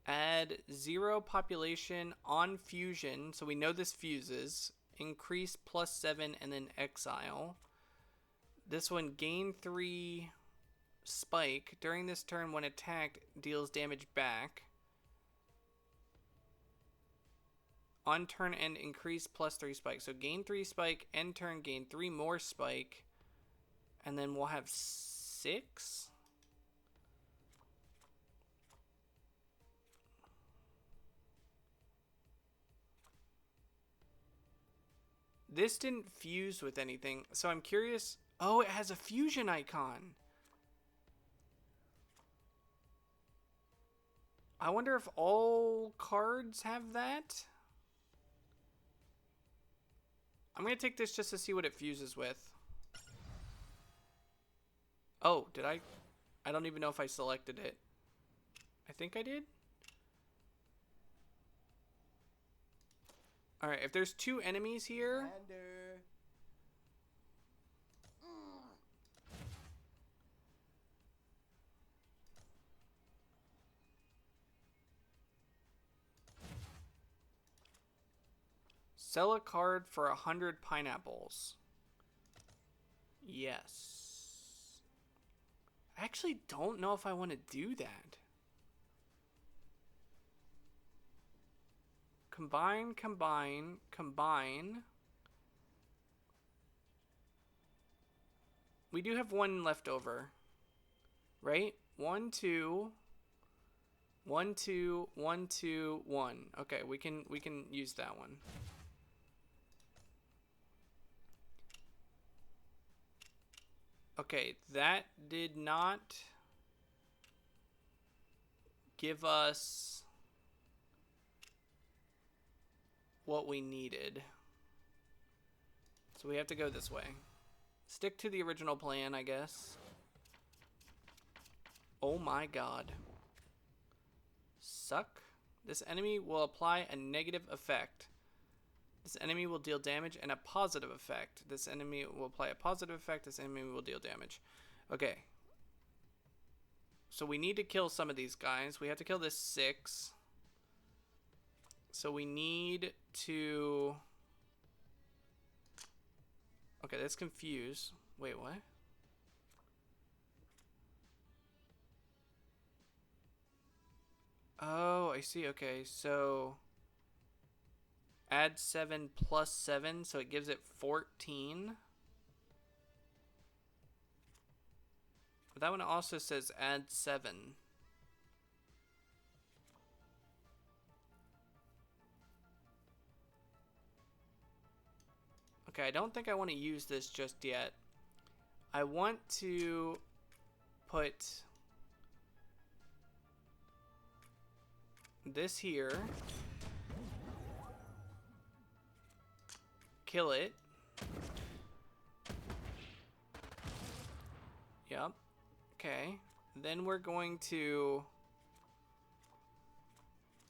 Add 0 population on fusion. So we know this fuses. Increase +7 and then exile. This one, gain 3 spike. During this turn, when attacked, deals damage back. On turn end, increase +3 spike. So gain 3 spike. End turn, gain 3 more spike. And then we'll have 6. This didn't fuse with anything, so I'm curious. Oh, it has a fusion icon. I wonder if all cards have that. I'm going to take this just to see what it fuses with. Oh, did I? I don't even know if I selected it. I think I did. All right, if there's 2 enemies here. Commander. Sell a card for 100 pineapples. Yes. I actually don't know if I want to do that. Combine, combine, combine. We do have 1 left over, right? 1, 2, 1, 2, 1, 2, 1. Okay, we can use that one. Okay, that did not give us what we needed. So we have to go this way. Stick to the original plan, I guess. Oh my god. Suck. This enemy will apply a negative effect. This enemy will deal damage and a positive effect. This enemy will apply a positive effect. This enemy will deal damage. Okay. So we need to kill some of these guys. We have to kill this 6. So we need to... Okay, that's confused. Wait, what? Oh, I see. Okay, so... Add 7 plus 7, so it gives it 14. But that one also says add 7. Okay, I don't think I want to use this just yet. I want to put this here. Kill it. Yep. Okay. Then we're going to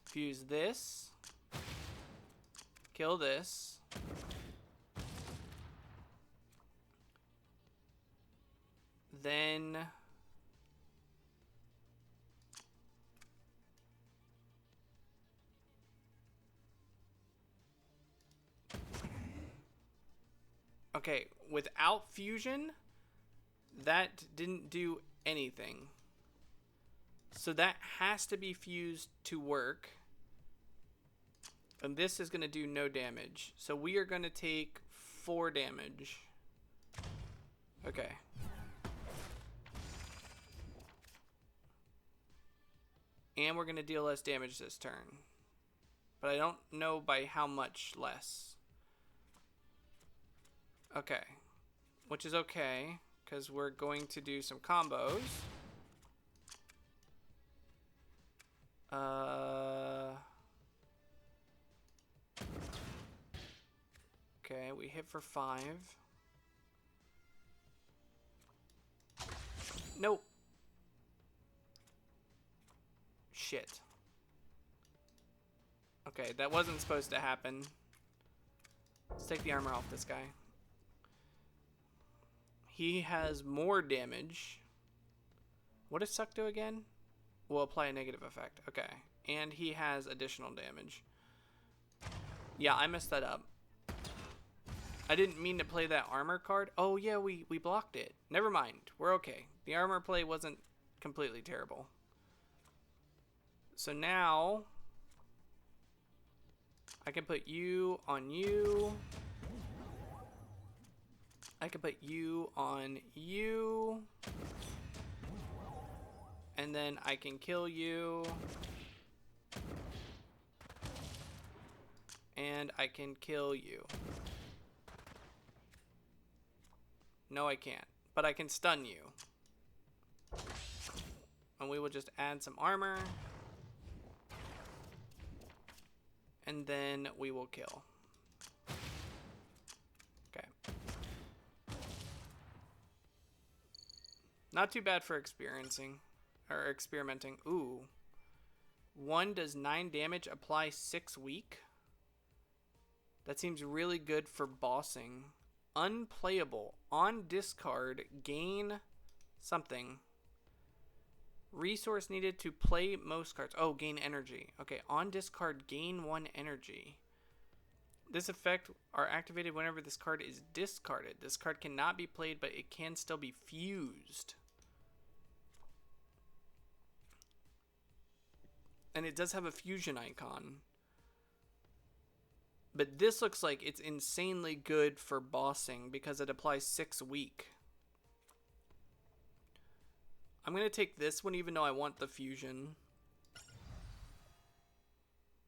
fuse this. Kill this. Then okay, without fusion, that didn't do anything. So that has to be fused to work. And this is going to do no damage. So we are going to take 4 damage. Okay. And we're going to deal less damage this turn. But I don't know by how much less. Okay. which is okay, because we're going to do some combos. Okay, we hit for 5. Nope. Shit. Okay, that wasn't supposed to happen. Let's take the armor off this guy. He has more damage. What does suck do again? Will apply a negative effect. Okay. And he has additional damage. Yeah, I messed that up. I didn't mean to play that armor card. Oh, yeah, we blocked it. Never mind. We're okay. The armor play wasn't completely terrible. So now I can put you on you. I can put you on you. And then I can kill you. And I can kill you. No, I can't. But I can stun you. And we will just add some armor. And then we will kill. Okay. Not too bad for experimenting. Ooh. 1 does 9 damage, apply 6 weak. That seems really good for bossing. Unplayable. On discard, gain something. Resource needed to play most cards. Oh, gain energy. Okay, on discard, gain 1 energy. This effect are activated whenever this card is discarded. This card cannot be played, but it can still be fused. And it does have a fusion icon. But this looks like it's insanely good for bossing because it applies 6 weak. I'm going to take this one even though I want the fusion.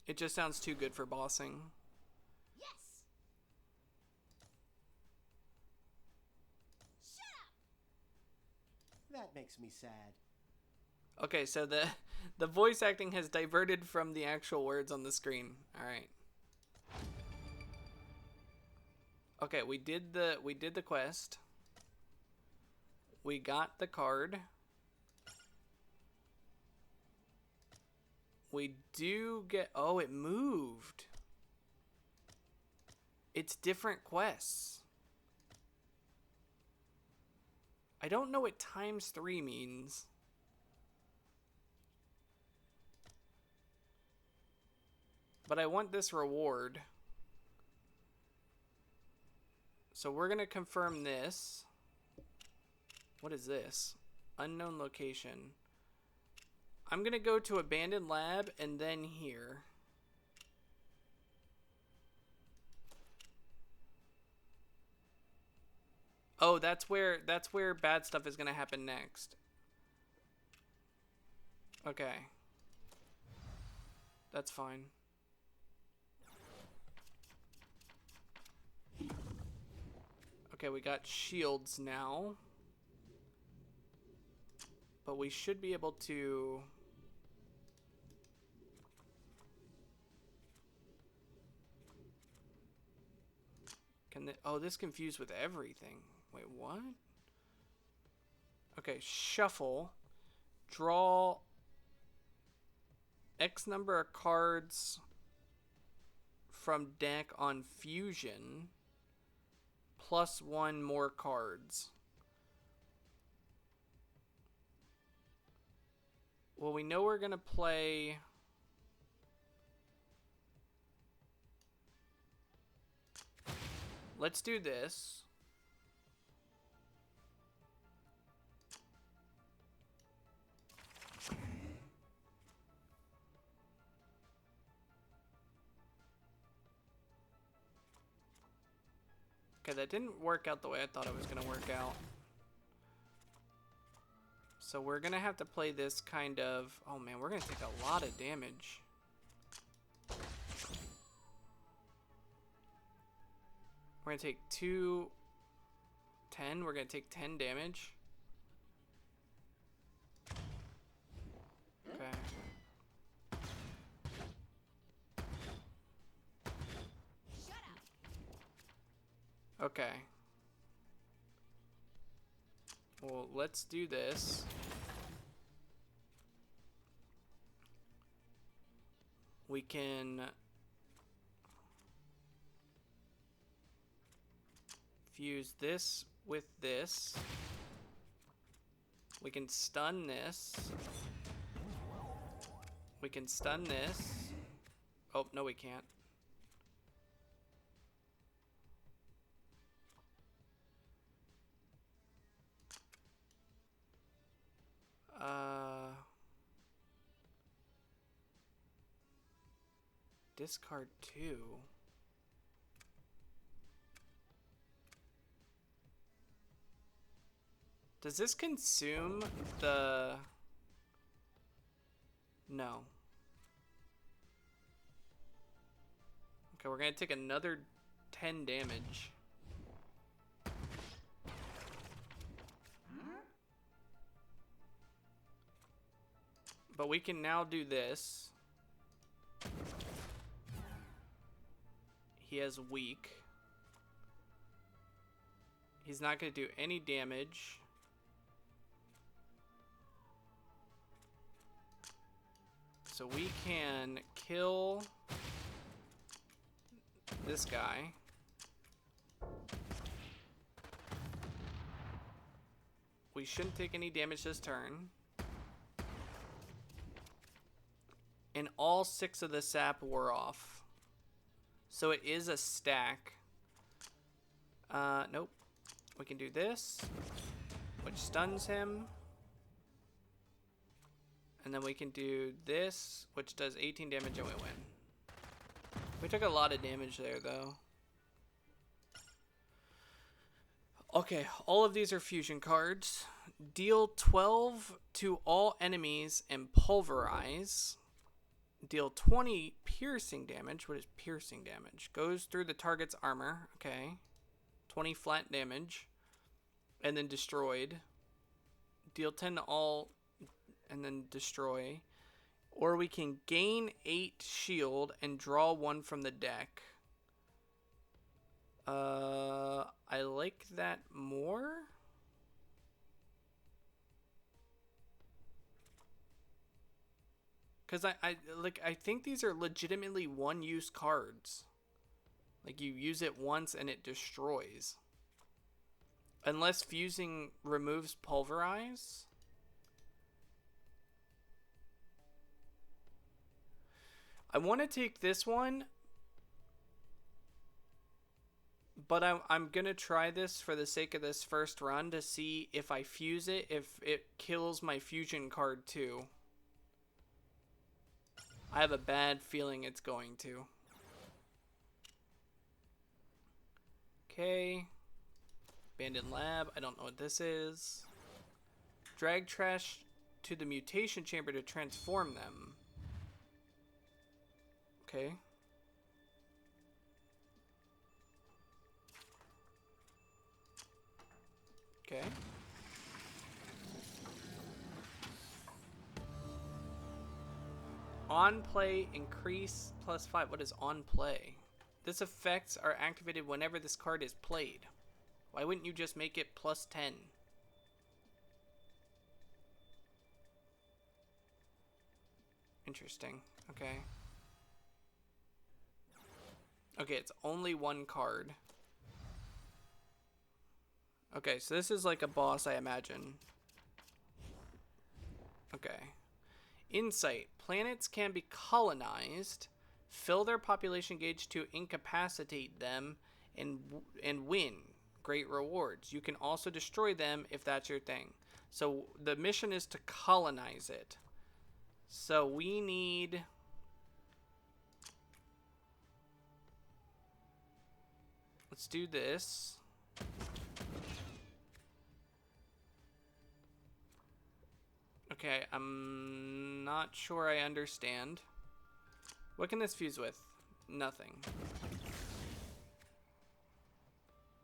It just sounds too good for bossing. Yes. Shut up. That makes me sad. Okay, so the voice acting has diverted from the actual words on the screen. All right. Okay, we did the quest. We got the card. We do get... Oh, it moved. It's different quests. I don't know what ×3 means. But I want this reward. So we're going to confirm this. What is this? Unknown location. I'm going to go to Abandoned Lab and then here. Oh, that's where bad stuff is going to happen next. Okay. That's fine. Okay, we got shields now. But we should be able to... Oh, this confused with everything. Wait, what? Okay, shuffle. Draw X number of cards from deck on fusion. +1 more cards. Well, we know we're going to play... Let's do this. Okay, that didn't work out the way I thought it was going to work out. So we're going to have to play this kind of... Oh man, we're going to take a lot of damage. We're going to take 2 10. We're going to take 10 damage. Okay. Shut up. Okay. Well, let's do this. We can fuse this with this. We can stun this. We can stun this. Oh, no, we can't. Discard 2. Does this consume the... No. Okay, we're gonna take another 10 damage. But we can now do this. He has weak. He's not going to do any damage. So we can kill this guy. We shouldn't take any damage this turn. And all 6 of the sap wore off. So it is a stack. Nope. We can do this, which stuns him. And then we can do this, which does 18 damage, and we win. We took a lot of damage there, though. Okay, all of these are fusion cards. Deal 12 to all enemies and pulverize. Deal 20 piercing damage. What is piercing damage? Goes through the target's armor. Okay. 20 flat damage. And then destroyed. Deal 10 to all and then destroy. Or we can gain 8 shield and draw 1 from the deck. I like that more. Because I think these are legitimately one-use cards. Like, you use it once and it destroys. Unless fusing removes pulverize. I want to take this one. But I'm going to try this for the sake of this first run to see if I fuse it, if it kills my fusion card too. I have a bad feeling it's going to. Okay. Abandoned lab. I don't know what this is. Drag trash to the mutation chamber to transform them. Okay. Okay. On play, increase +5. What is on play? This effects are activated whenever this card is played. Why wouldn't you just make it +10? Interesting. Okay. Okay, it's only one card. Okay, so this is like a boss, I imagine. Okay. Insight. Planets can be colonized, fill their population gauge to incapacitate them, and win. Great rewards. You can also destroy them if that's your thing. So the mission is to colonize it. So we need... Let's do this. Okay, I'm not sure I understand. What can this fuse with? Nothing.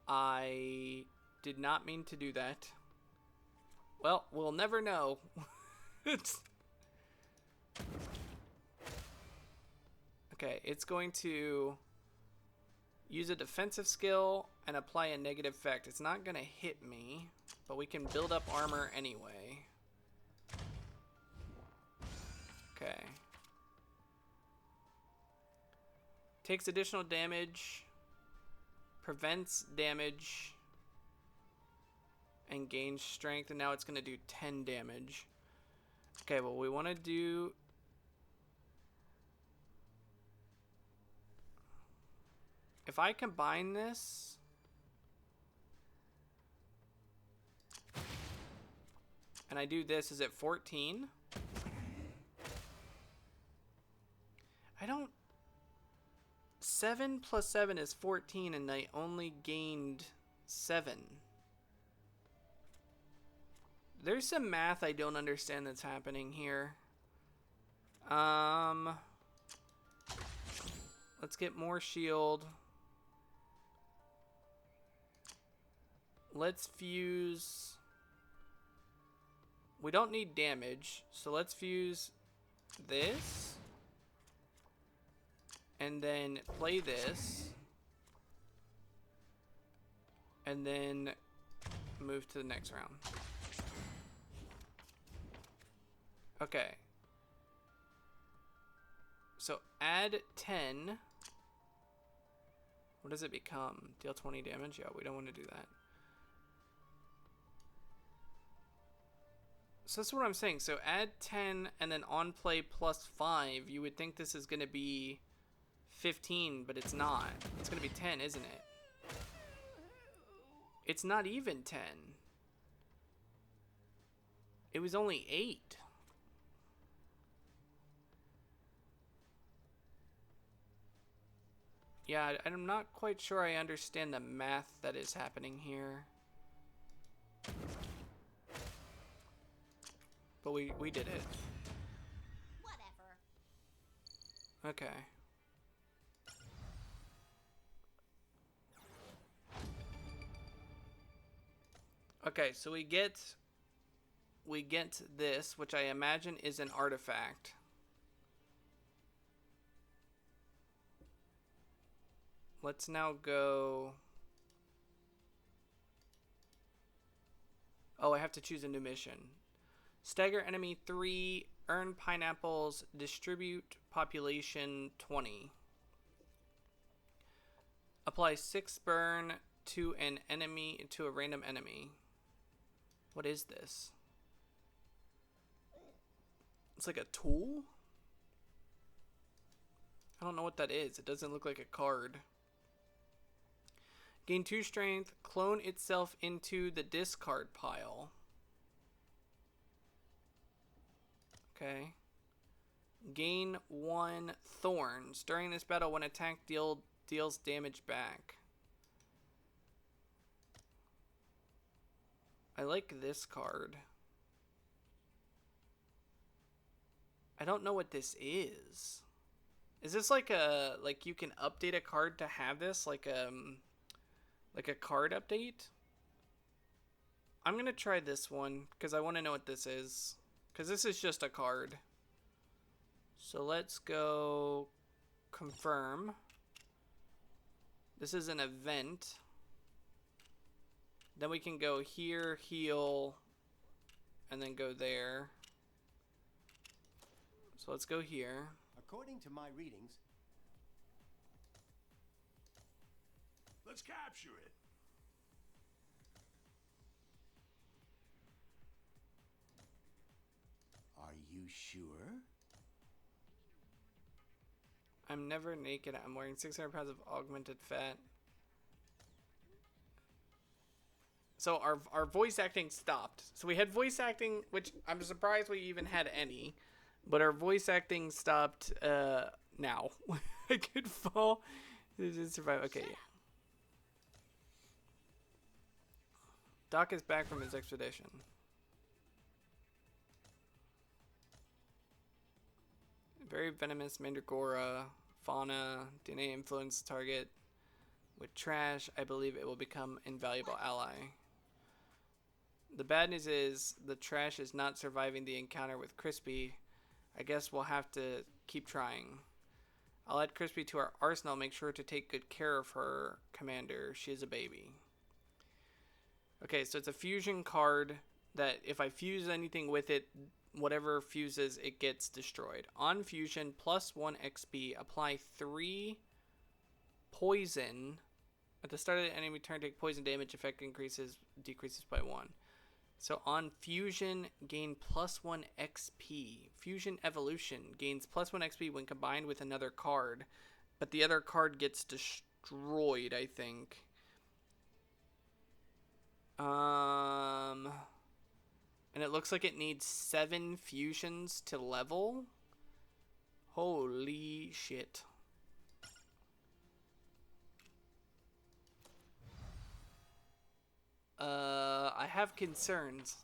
I Did not mean to do that. Well, we'll never know. Okay, it's going to use a defensive skill and apply a negative effect. It's not going to hit me, but we can build up armor anyway. Okay. Takes additional damage, prevents damage, and gains strength, and now it's going to do 10 damage. Okay, well, we want to do... If I combine this... and I do this, is it 14? I don't... 7 plus 7 is 14, and I only gained 7. There's some math I don't understand that's happening here. Let's get more shield. Let's fuse... We don't need damage, so let's fuse this. And then play this. And then move to the next round. Okay. So add 10. What does it become? Deal 20 damage? Yeah, we don't want to do that. So that's what I'm saying. So add 10 and then on play plus 5. You would think this is going to be 15, but it's not. It's going to be 10, isn't it? It's not even 10. It was only 8. Yeah, I'm not quite sure I understand the math that is happening here. But we did it. Whatever. Okay. Okay, so we get this, which I imagine is an artifact. Let's now go... Oh, I have to choose a new mission. Stagger enemy 3, earn pineapples, distribute population 20. Apply 6 burn to an enemy, to a random enemy. What is this? It's like a tool? I don't know what that is. It doesn't look like a card. Gain 2 strength, clone itself into the discard pile. Okay. Gain 1 thorns. During this battle, when attacked, deals damage back. I like this card. I don't know what this is. Is this like a, like you can update a card to have this? Like a card update? I'm going to try this one because I want to know what this is. Because this is just a card. So let's go confirm. This is an event. Then we can go here, heal, and then go there. So let's go here. According to my readings, Let's capture it. are you sure? I'm never naked. I'm wearing 600 pounds of augmented fat. So our voice acting stopped. So we had voice acting, which I'm surprised we even had any. But our voice acting stopped now. I could fall. Survive. Okay. Yeah. Doc is back from his expedition. Very venomous Mandragora fauna. DNA influence target with trash. I believe it will become invaluable ally. The bad news is the trash is not surviving the encounter with Crispy. I guess we'll have to keep trying. I'll add Crispy to our arsenal. Make sure to take good care of her, Commander. She is a baby. Okay, so it's a fusion card that if I fuse anything with it, whatever fuses, it gets destroyed. On fusion, +1 XP. Apply 3 poison. At the start of the enemy turn, take poison damage. Effect decreases by 1. So on fusion, gain +1 XP. Fusion evolution gains +1 XP when combined with another card, but the other card gets destroyed, I think. And it looks like it needs 7 fusions to level. Holy shit. I have concerns.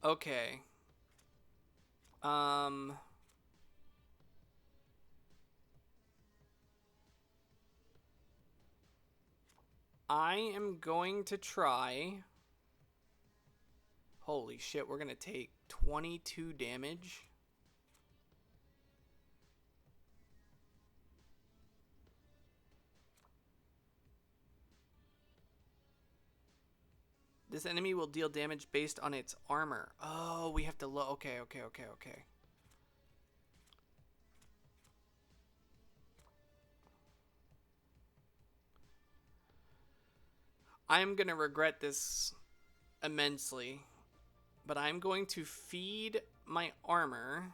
Okay. I am going to try. Holy shit, we're going to take 22 damage. This enemy will deal damage based on its armor. Oh, we have to look. Okay. I'm going to regret this immensely, but I'm going to feed my armor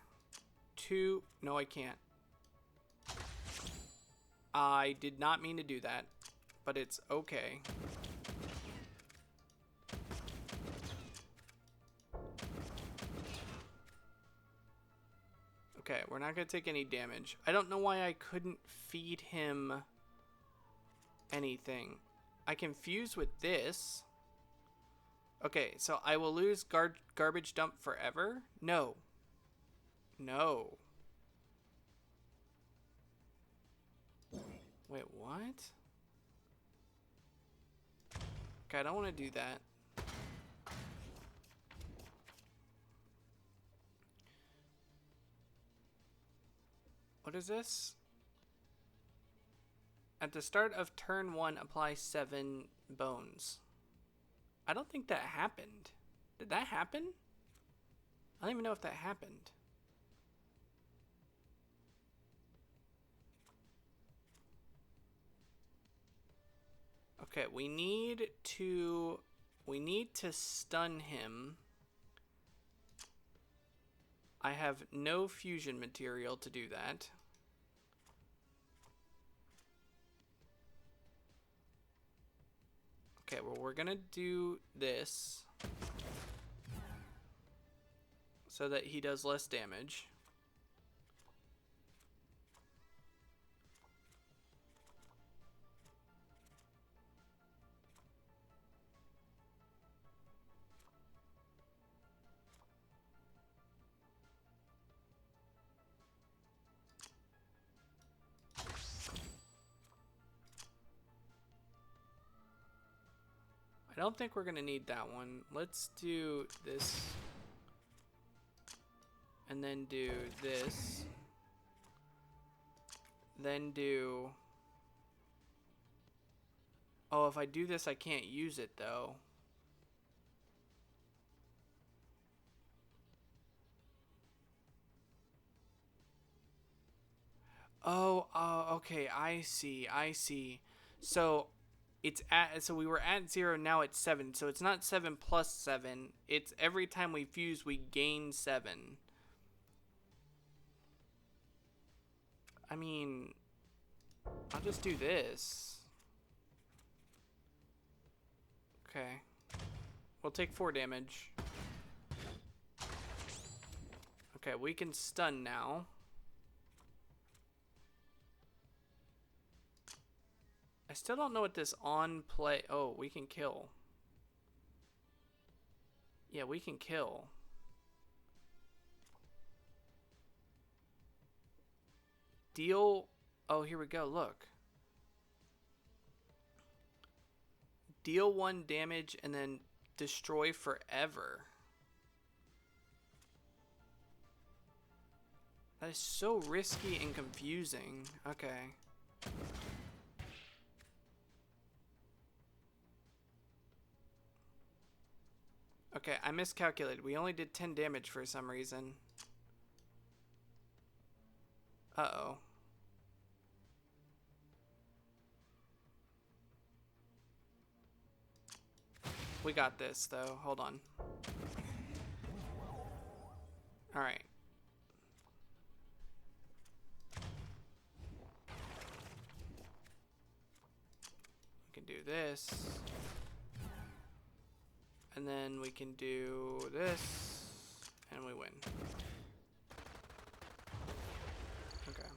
to... No, I can't. I did not mean to do that, but it's okay. Okay, we're not going to take any damage. I don't know why I couldn't feed him anything. I can fuse with this. Okay, so I will lose garbage dump forever? No. No. Wait, what? Okay, I don't want to do that. What is this? At the start of turn 1, apply 7 bones. I don't think that happened. Did that happen? I don't even know if that happened. Okay, we need to stun him. I have no fusion material to do that. Okay, well, we're gonna do this so that he does less damage. I don't think we're gonna need that one. Let's do this. And then do this. Then do... Oh, if I do this, I can't use it, though. Oh, okay, I see. So... so we were at 0, now it's 7. So it's not 7 plus 7. It's every time we fuse, we gain 7. I mean, I'll just do this. Okay. We'll take 4 damage. Okay, we can stun now. I still don't know what this on play... Oh, we can kill. Yeah, we can kill. Deal... Oh, here we go, look. Deal 1 damage and then destroy forever. That is so risky and confusing. Okay. Okay, I miscalculated. We only did 10 damage for some reason. Uh-oh. We got this, though. Hold on. Alright. We can do this. And then we can do this. And we win. Okay.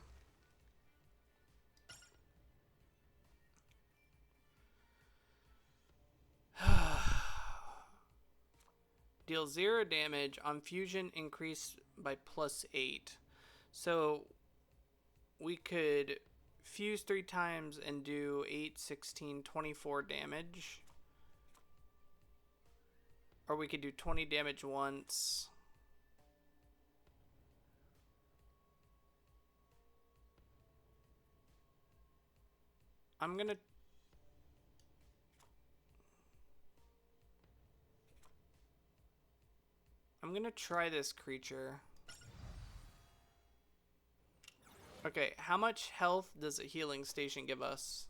Deal 0 damage on fusion, increase by +8. So we could fuse 3 times and do 8, 16, 24 damage. Or we could do 20 damage once. I'm gonna try this creature. Okay, how much health does a healing station give us?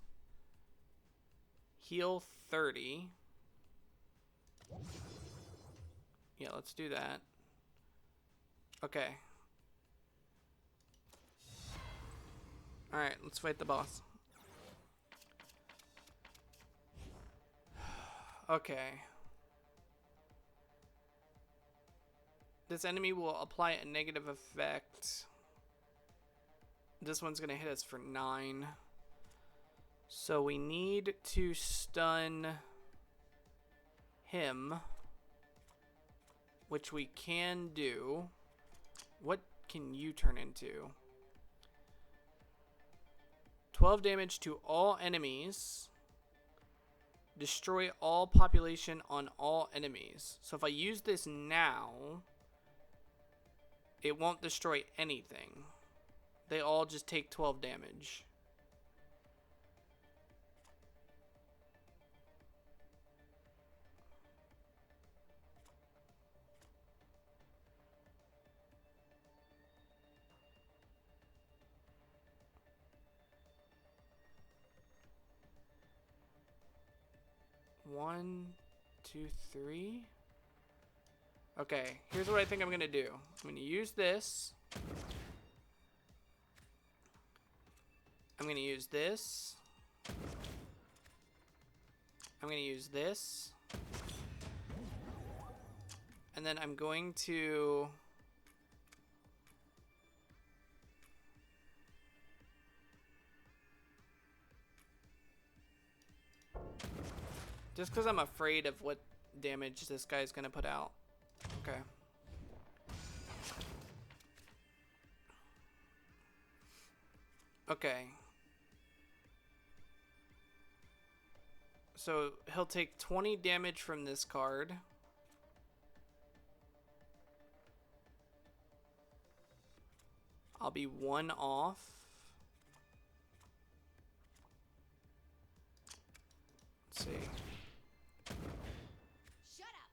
Heal 30. Yeah, let's do that. Okay. Alright, let's fight the boss. Okay. This enemy will apply a negative effect. This one's going to hit us for 9. So we need to stun him, which we can do. What can you turn into? 12 damage to all enemies. Destroy all population on all enemies. So if I use this now, it won't destroy anything. They all just take 12 damage. One, two, three. Okay, here's what I think I'm gonna do. I'm gonna use this. I'm gonna use this. I'm gonna use this. And then I'm going to... just because I'm afraid of what damage this guy's gonna put out. Okay. Okay. So he'll take 20 damage from this card. I'll be 1 off. Let's see. Shut up.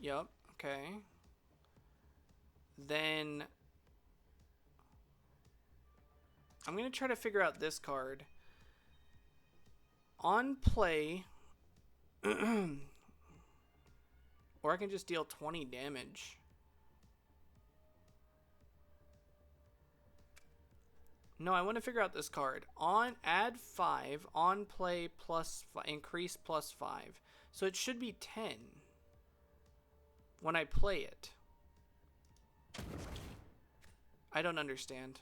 Yup, okay. Then I'm going to try to figure out this card. On play, or I can just deal 20 damage. No, I want to figure out this card. On add 5, on play plus 5, increase plus 5. So it should be 10 when I play it. I don't understand.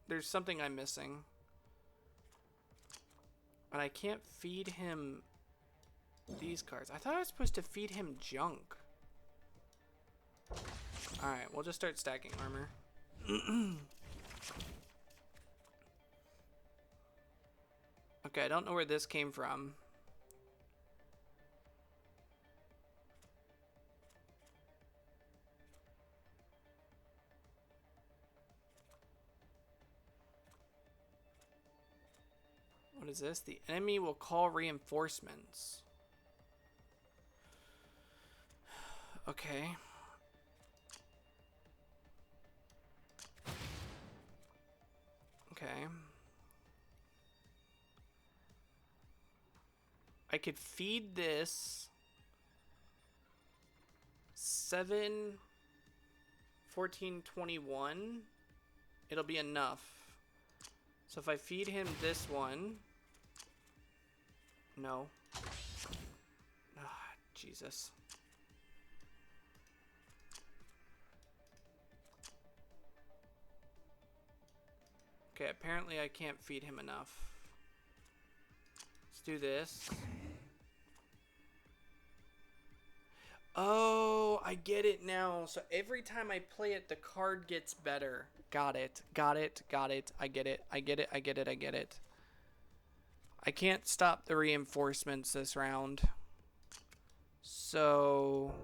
There's something I'm missing. And I can't feed him these cards. I thought I was supposed to feed him junk. Alright, we'll just start stacking armor. Okay, I don't know where this came from. What is this? The enemy will call reinforcements. Okay. Okay. I could feed this 7, 14, 21. It'll be enough. So if I feed him this one. No. Ah, Jesus. Okay, apparently I can't feed him enough. Let's do this. Oh, I get it now. So every time I play it, the card gets better. Got it. Got it. Got it. I get it. I get it. I get it. I get it. I can't stop the reinforcements this round. So...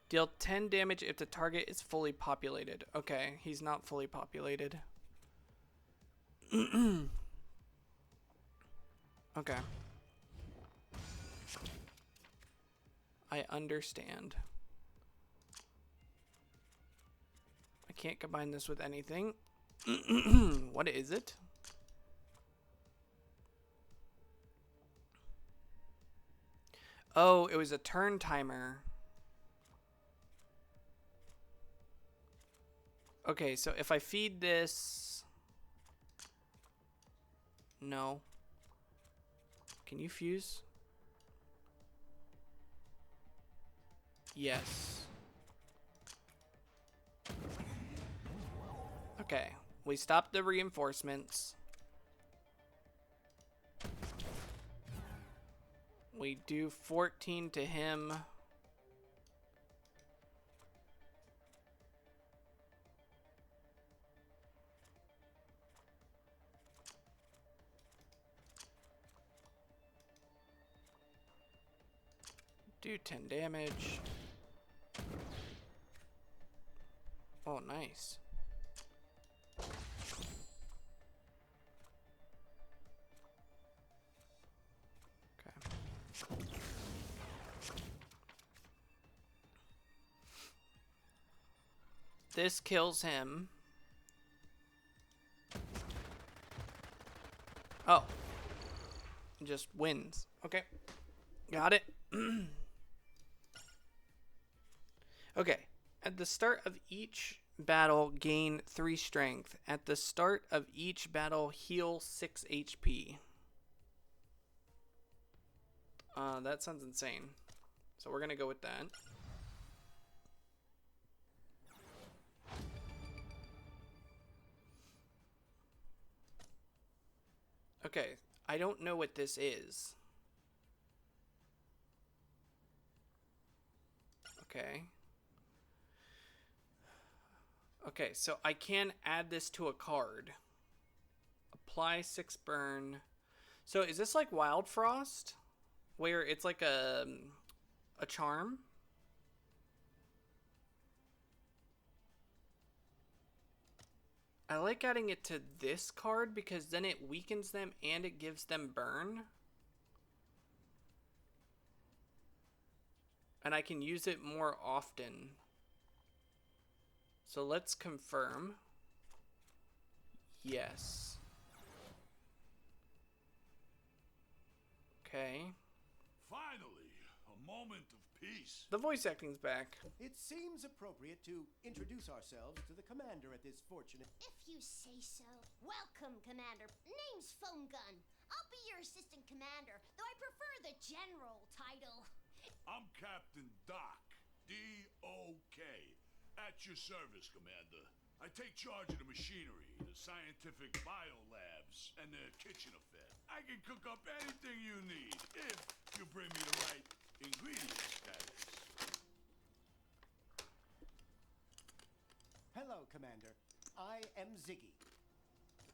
Deal 10 damage if the target is fully populated. Okay, he's not fully populated. Okay. I understand. I can't combine this with anything. What is it? Oh, it was a turn timer. Okay, so if I feed this... No. Can you fuse? Yes. Okay, we stopped the reinforcements. We do 14 to him. Do 10 damage. Oh, nice. Okay. This kills him. Oh. Just wins. Okay. Got it. Okay. At the start of each battle, gain 3 strength. At the start of each battle, heal 6 HP. That sounds insane. So we're gonna go with that. Okay, I don't know what this is. Okay. Okay, so I can add this to a card. Apply 6 burn. So is this like Wild Frost? Where it's like a charm? I like adding it to this card because then it weakens them and it gives them burn. And I can use it more often. So let's confirm. Yes. Okay. Finally, a moment of peace. The voice acting's back. It seems appropriate to introduce ourselves to the commander at this fortunate... If you say so. Welcome, Commander. Name's Foam Gun. I'll be your assistant commander, though I prefer the general title. I'm Captain Doc, D-O-K. At your service, Commander. I take charge of the machinery, the the scientific biolabs and the kitchen affair. I can cook up anything you need, if you bring me the right ingredients, that is. Hello, Commander. I am Ziggy.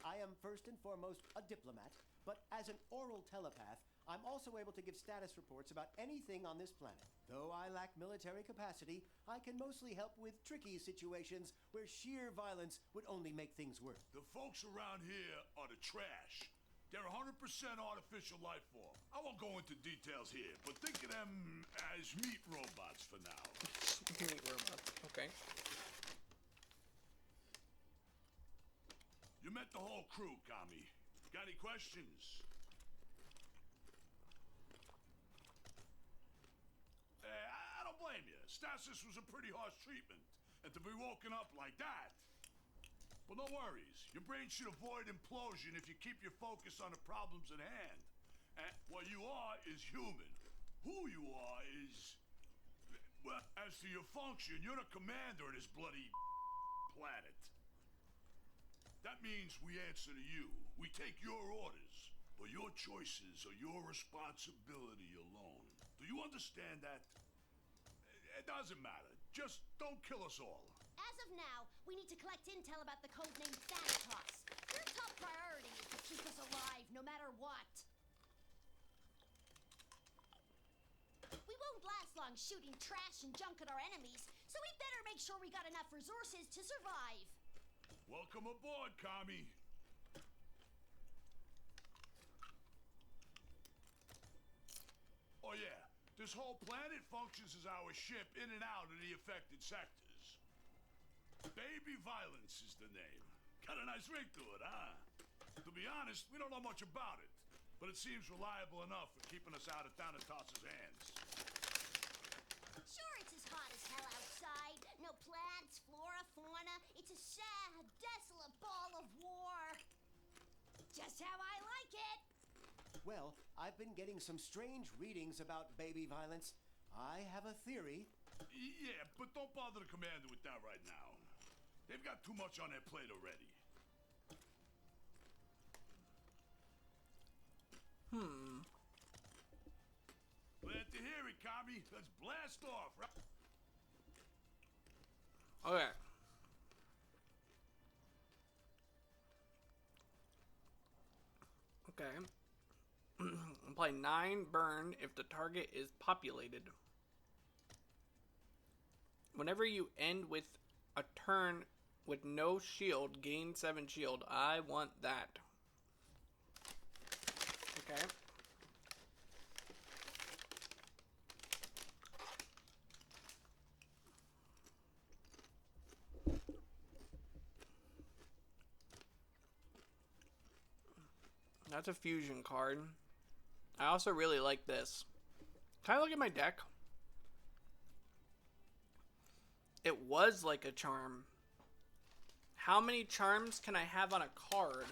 I am first and foremost a diplomat, but as an oral telepath, I'm also able to give status reports about anything on this planet. Though I lack military capacity, I can mostly help with tricky situations where sheer violence would only make things worse. The folks around here are the trash. They're 100% artificial life form. I won't go into details here, but think of them as meat robots for now. Meat robot. Okay. You met the whole crew, Kami. Got any questions? I don't blame you. Stasis was a pretty harsh treatment. And to be woken up like that. But no worries. Your brain should avoid implosion if you keep your focus on the problems at hand. And what you are is human. Who you are is... Well, as to your function, you're the commander of this bloody planet. That means we answer to you. We take your orders. But your choices are your responsibility alone. Do you understand that? It doesn't matter. Just don't kill us all. As of now, we need to collect intel about the codename Thanatos. Your top priority is to keep us alive, no matter what. We won't last long shooting trash and junk at our enemies, so we better make sure we got enough resources to survive. Welcome aboard, Kami. Oh yeah, this whole planet functions as our ship in and out of the affected sectors. Baby Violence is the name. Got a nice ring to it, huh? To be honest, we don't know much about it, but it seems reliable enough for keeping us out of Thanatos' hands. Sure, it's as hot as hell outside. No plants, flora, fauna. It's a sad, desolate ball of war. Just how I like it. Well, I've been getting some strange readings about baby violence. I have a theory. Yeah, but don't bother the commander with that right now. They've got too much on their plate already. Glad to hear it, Kami. Let's blast off, right? Okay. Okay. Apply 9 burn if the target is populated. Whenever you end with a turn with no shield, gain 7 shield. I want that. Okay. That's a fusion card. I also really like this. Can I look at my deck? It was like a charm. How many charms can I have on a card?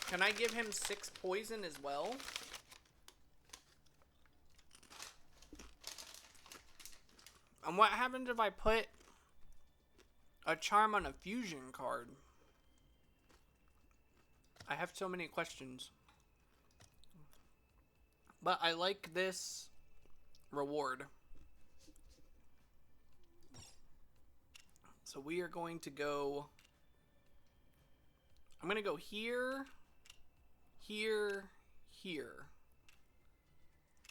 Can I give him 6 poison as well? And what happens if I put a charm on a fusion card? I have so many questions. But I like this reward. So we are going to go... I'm going to go here, here, here.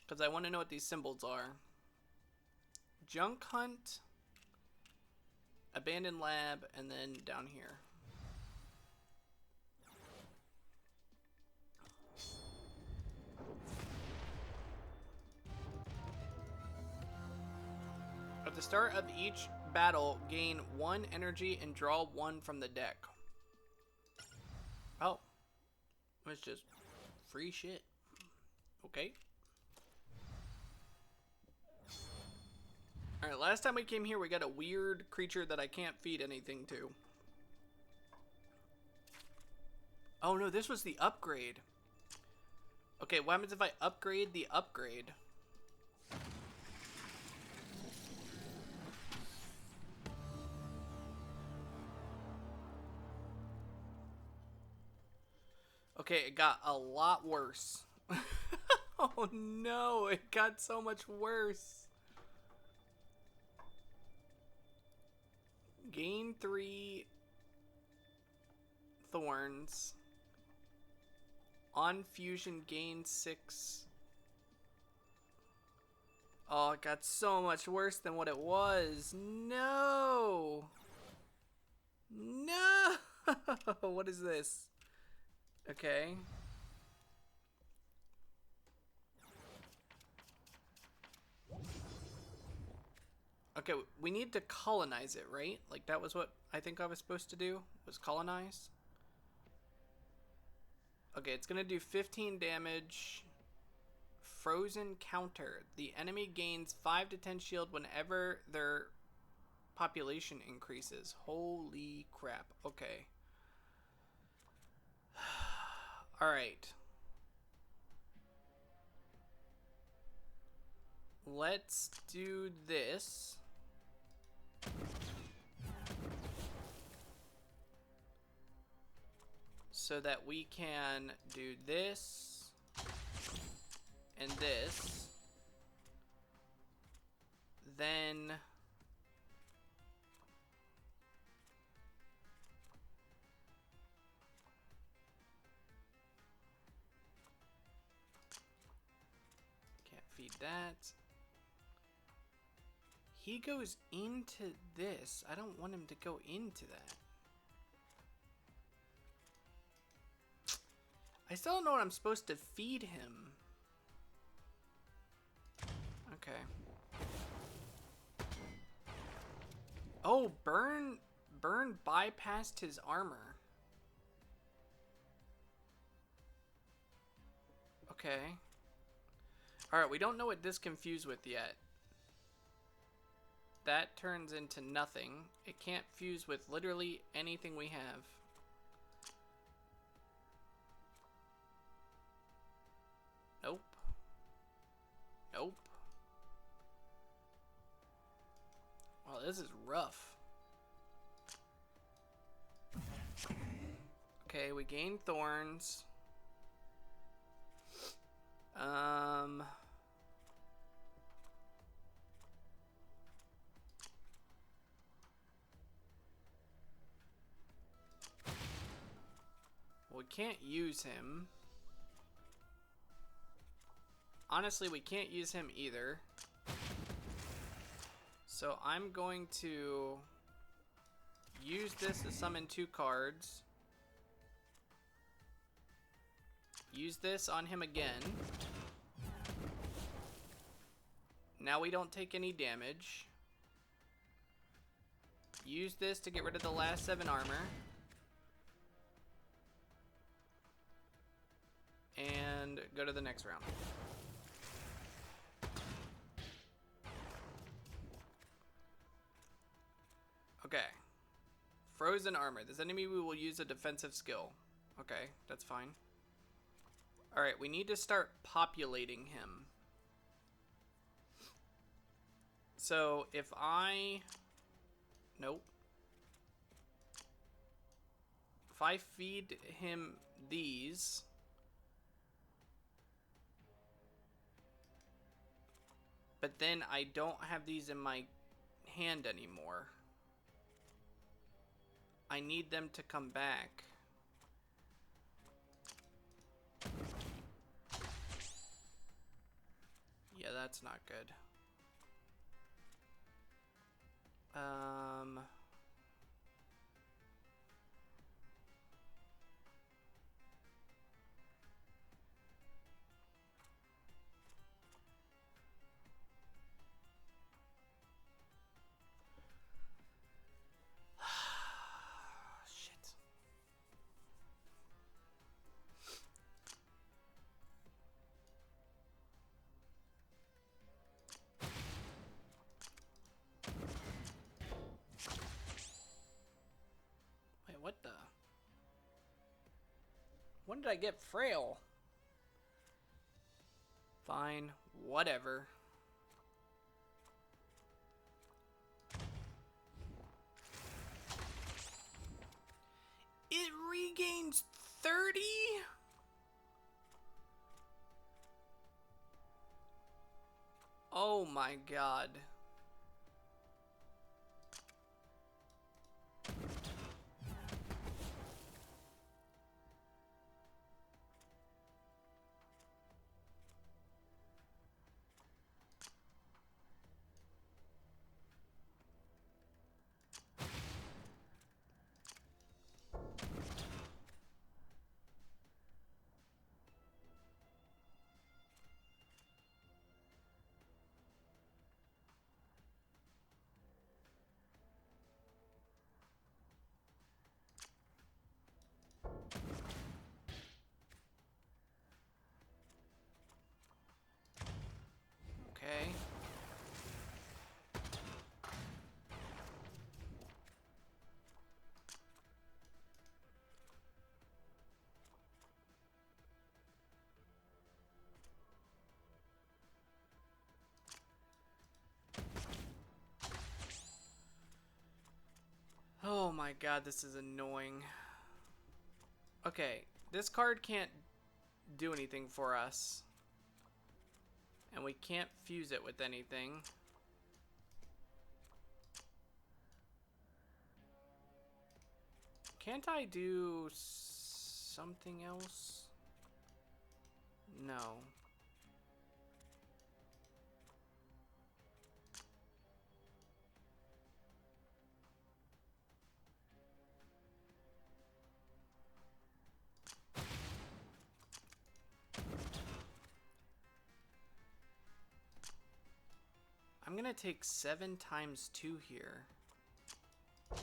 Because I want to know what these symbols are. Junk Hunt, Abandoned Lab, and then down here. At the start of each battle, gain 1 energy and draw 1 from the deck. Oh. It's just free shit. Okay. Alright, last time we came here, we got a weird creature that I can't feed anything to. Oh no, this was the upgrade. Okay, what happens if I upgrade the upgrade? Okay, it got a lot worse. Oh no, it got so much worse. Gain 3 thorns. On fusion, gain 6. Oh, it got so much worse than what it was. No! No! What is this? Okay. Okay, we need to colonize it, right? Like, that was what I think I was supposed to do, was colonize. Okay, it's gonna do 15 damage. Frozen counter. The enemy gains 5 to 10 shield whenever their population increases. Holy crap. Okay. Alright. Let's do this. So that we can do this and this. Then can't feed that. He goes into this. I don't want him to go into that. I still don't know what I'm supposed to feed him. Okay. Oh, burn bypassed his armor. Okay. Alright, we don't know what this confused with yet. That turns into nothing. It can't fuse with literally anything we have. Nope. Nope. Wow, this is rough. Okay, we gain thorns. We can't use him. Honestly, we can't use him either. So I'm going to use this to summon 2 cards. Use this on him again. Now we don't take any damage. Use this to get rid of the last 7 armor. And go to the next round. Okay. Frozen armor. This enemy will use a defensive skill. Okay, that's fine. Alright, we need to start populating him. So if I... Nope. If I feed him these... But then I don't have these in my hand anymore. I need them to come back. Yeah, that's not good. Shit. Wait, what the? When did I get frail? Fine, whatever. It regains 30? my god. Okay. Oh my god, this is annoying. Okay, this card can't do anything for us. And we can't fuse it with anything. Can't I do something else? No. I'm gonna take 7 times 2 here. Okay.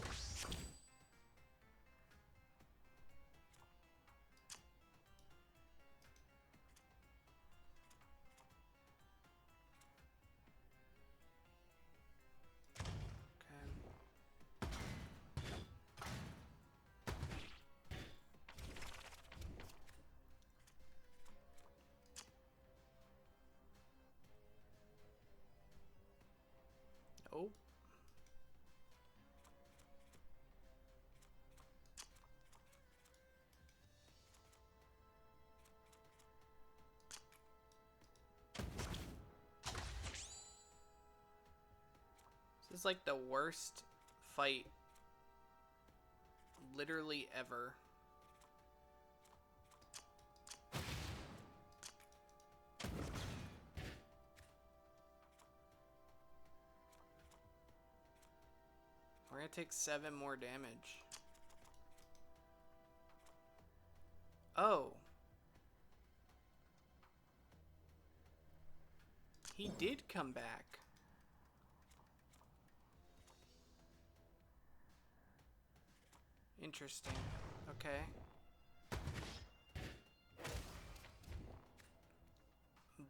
Oh. This is like the worst fight literally ever. We're gonna take 7 more damage. Oh. He did come back. Interesting. Okay.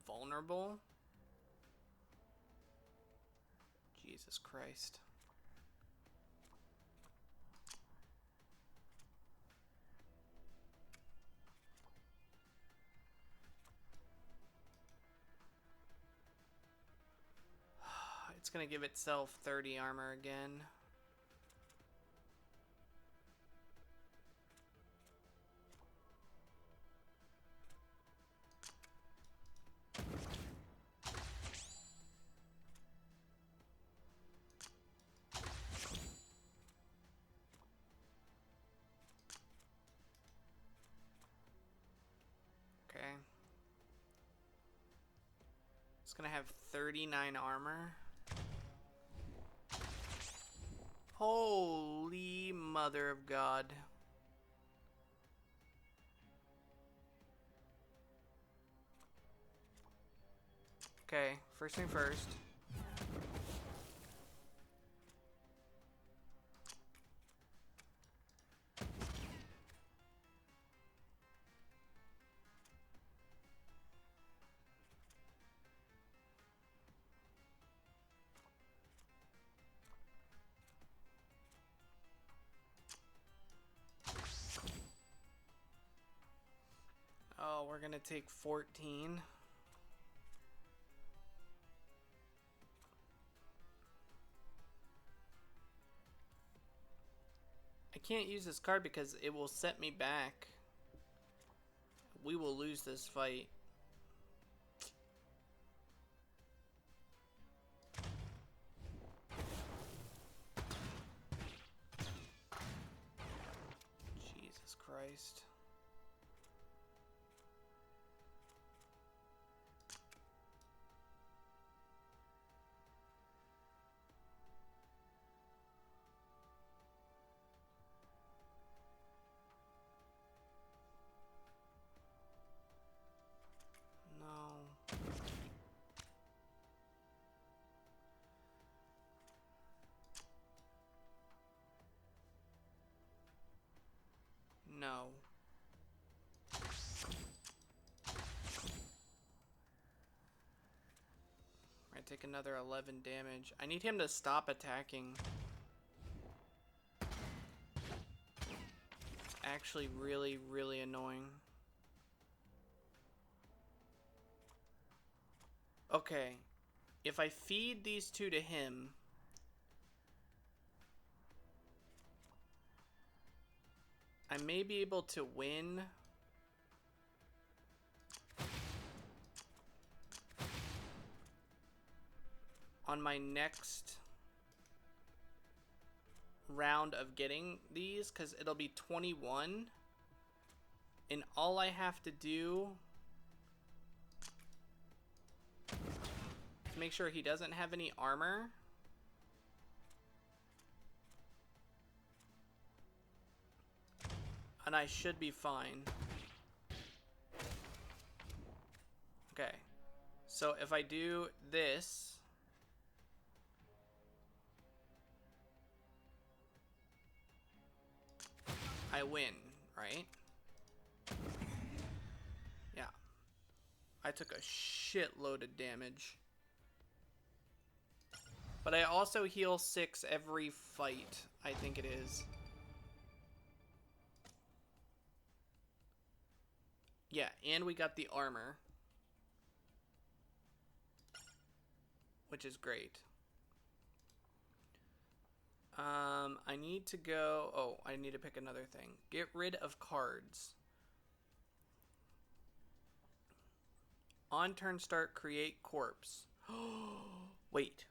Vulnerable? Jesus Christ. It's gonna give itself 30 armor again. Okay. It's gonna have 39 armor. Holy mother of God. Okay, first thing first. Oh, we're gonna take 14. I can't use this card because it will set me back. We will lose this fight. Christ. No. No. I take another 11 damage. I need him to stop attacking. It's actually really, really annoying. Okay. If I feed these two to him, I may be able to win. On my next round of getting these, because it'll be 21. And all I have to do is make sure he doesn't have any armor. And I should be fine. Okay. So if I do this, I win, right? Yeah. I took a shitload of damage. But I also heal 6 every fight, I think it is. Yeah, and we got the armor. Which is great. I need to go... Oh, I need to pick another thing. Get rid of cards. On turn start, create corpse. Wait.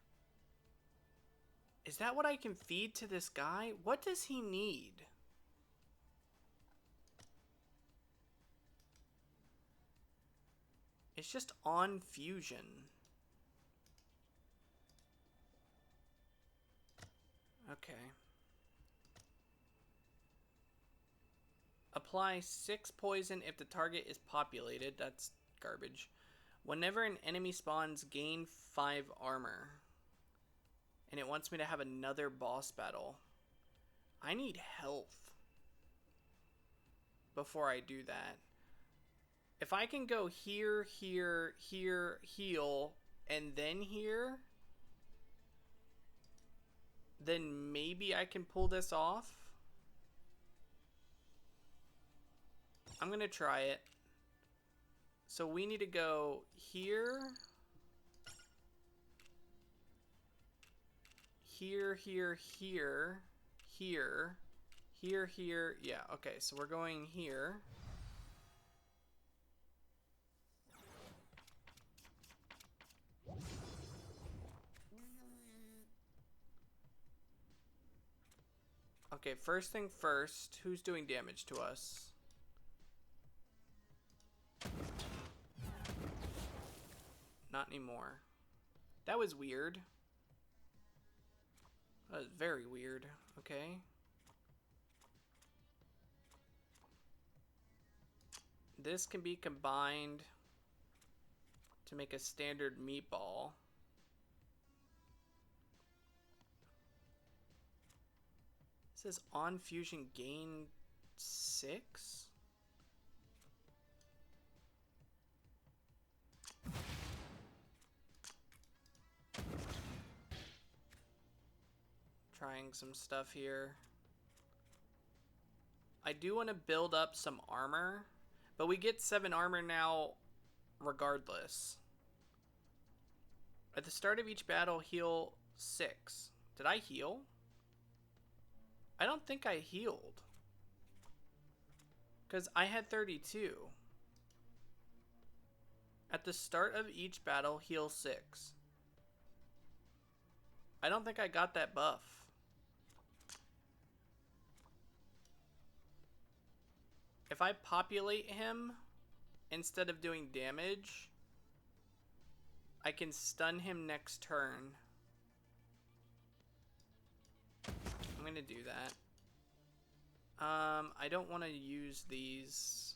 Is that what I can feed to this guy? What does he need? It's just on fusion. Okay. Apply 6 poison if the target is populated. That's garbage. Whenever an enemy spawns, gain 5 armor. And it wants me to have another boss battle. I need health before I do that. If I can go here, here, here, heal, and then here, then maybe I can pull this off. I'm gonna try it. So we need to go here, here, here, here, here, here, here. Yeah, okay, so we're going here. Okay, first thing first, who's doing damage to us? Not anymore. That was weird. That was very weird. Okay. This can be combined to make a standard meatball. It says on fusion gain 6? Trying some stuff here. I do want to build up some armor, but we get 7 armor now regardless. At the start of each battle, heal 6. Did I heal? I don't think I healed. Because I had 32. At the start of each battle, heal 6. I don't think I got that buff. if I populate him instead of doing damage, I can stun him next turn. I'm gonna do that. I don't want to use these.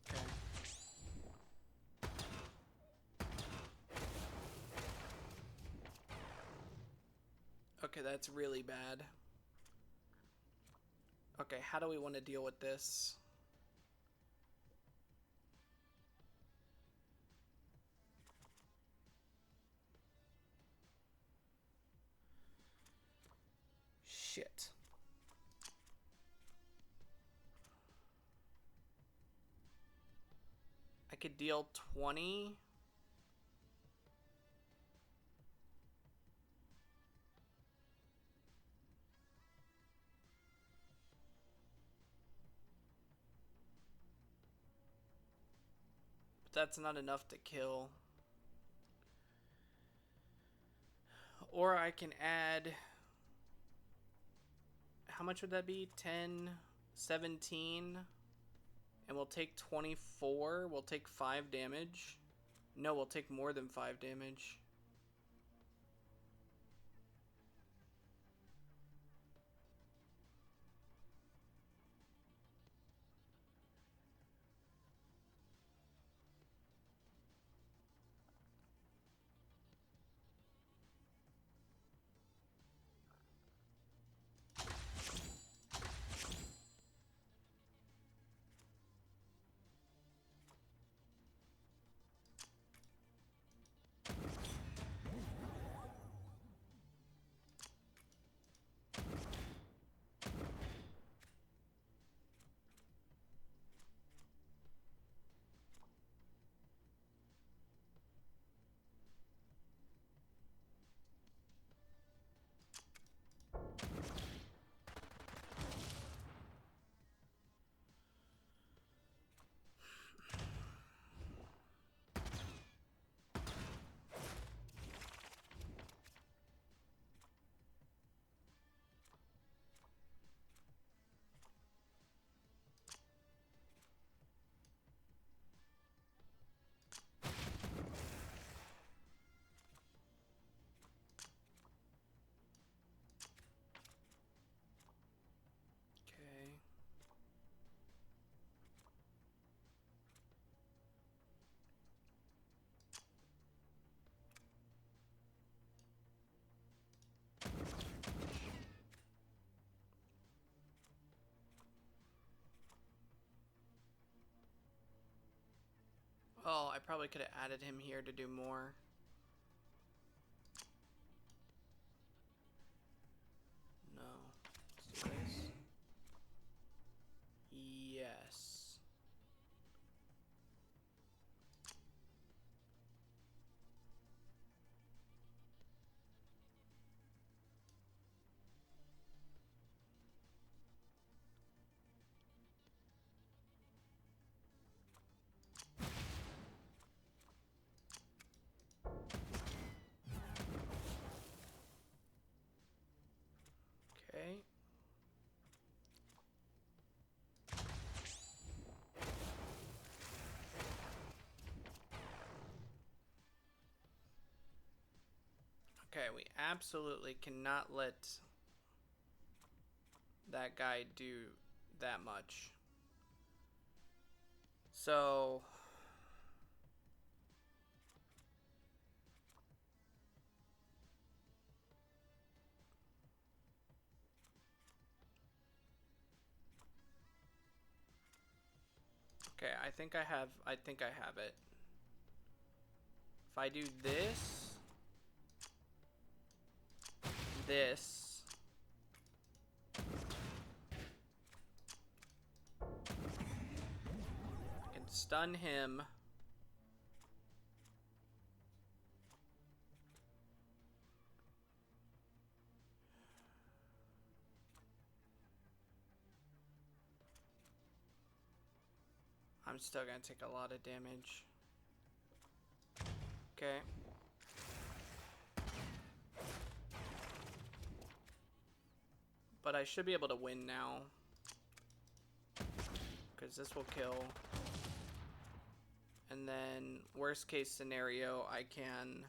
Okay. Okay, that's really bad. Okay, how do we want to deal with this? Shit. I could deal 20. But that's not enough to kill. Or I can add... How much would that be? 10, 17... And we'll take 24. We'll take 5 damage. No, we'll take more than 5 damage. Okay. Oh, I probably could have added him here to do more. No. Let's do this. Yes. Okay. Okay, we absolutely cannot let that guy do that much. So... Okay, I think I have it. If I do this, I can stun him. I'm still gonna take a lot of damage. Okay. But I should be able to win now. Because this will kill. And then, worst case scenario, I can...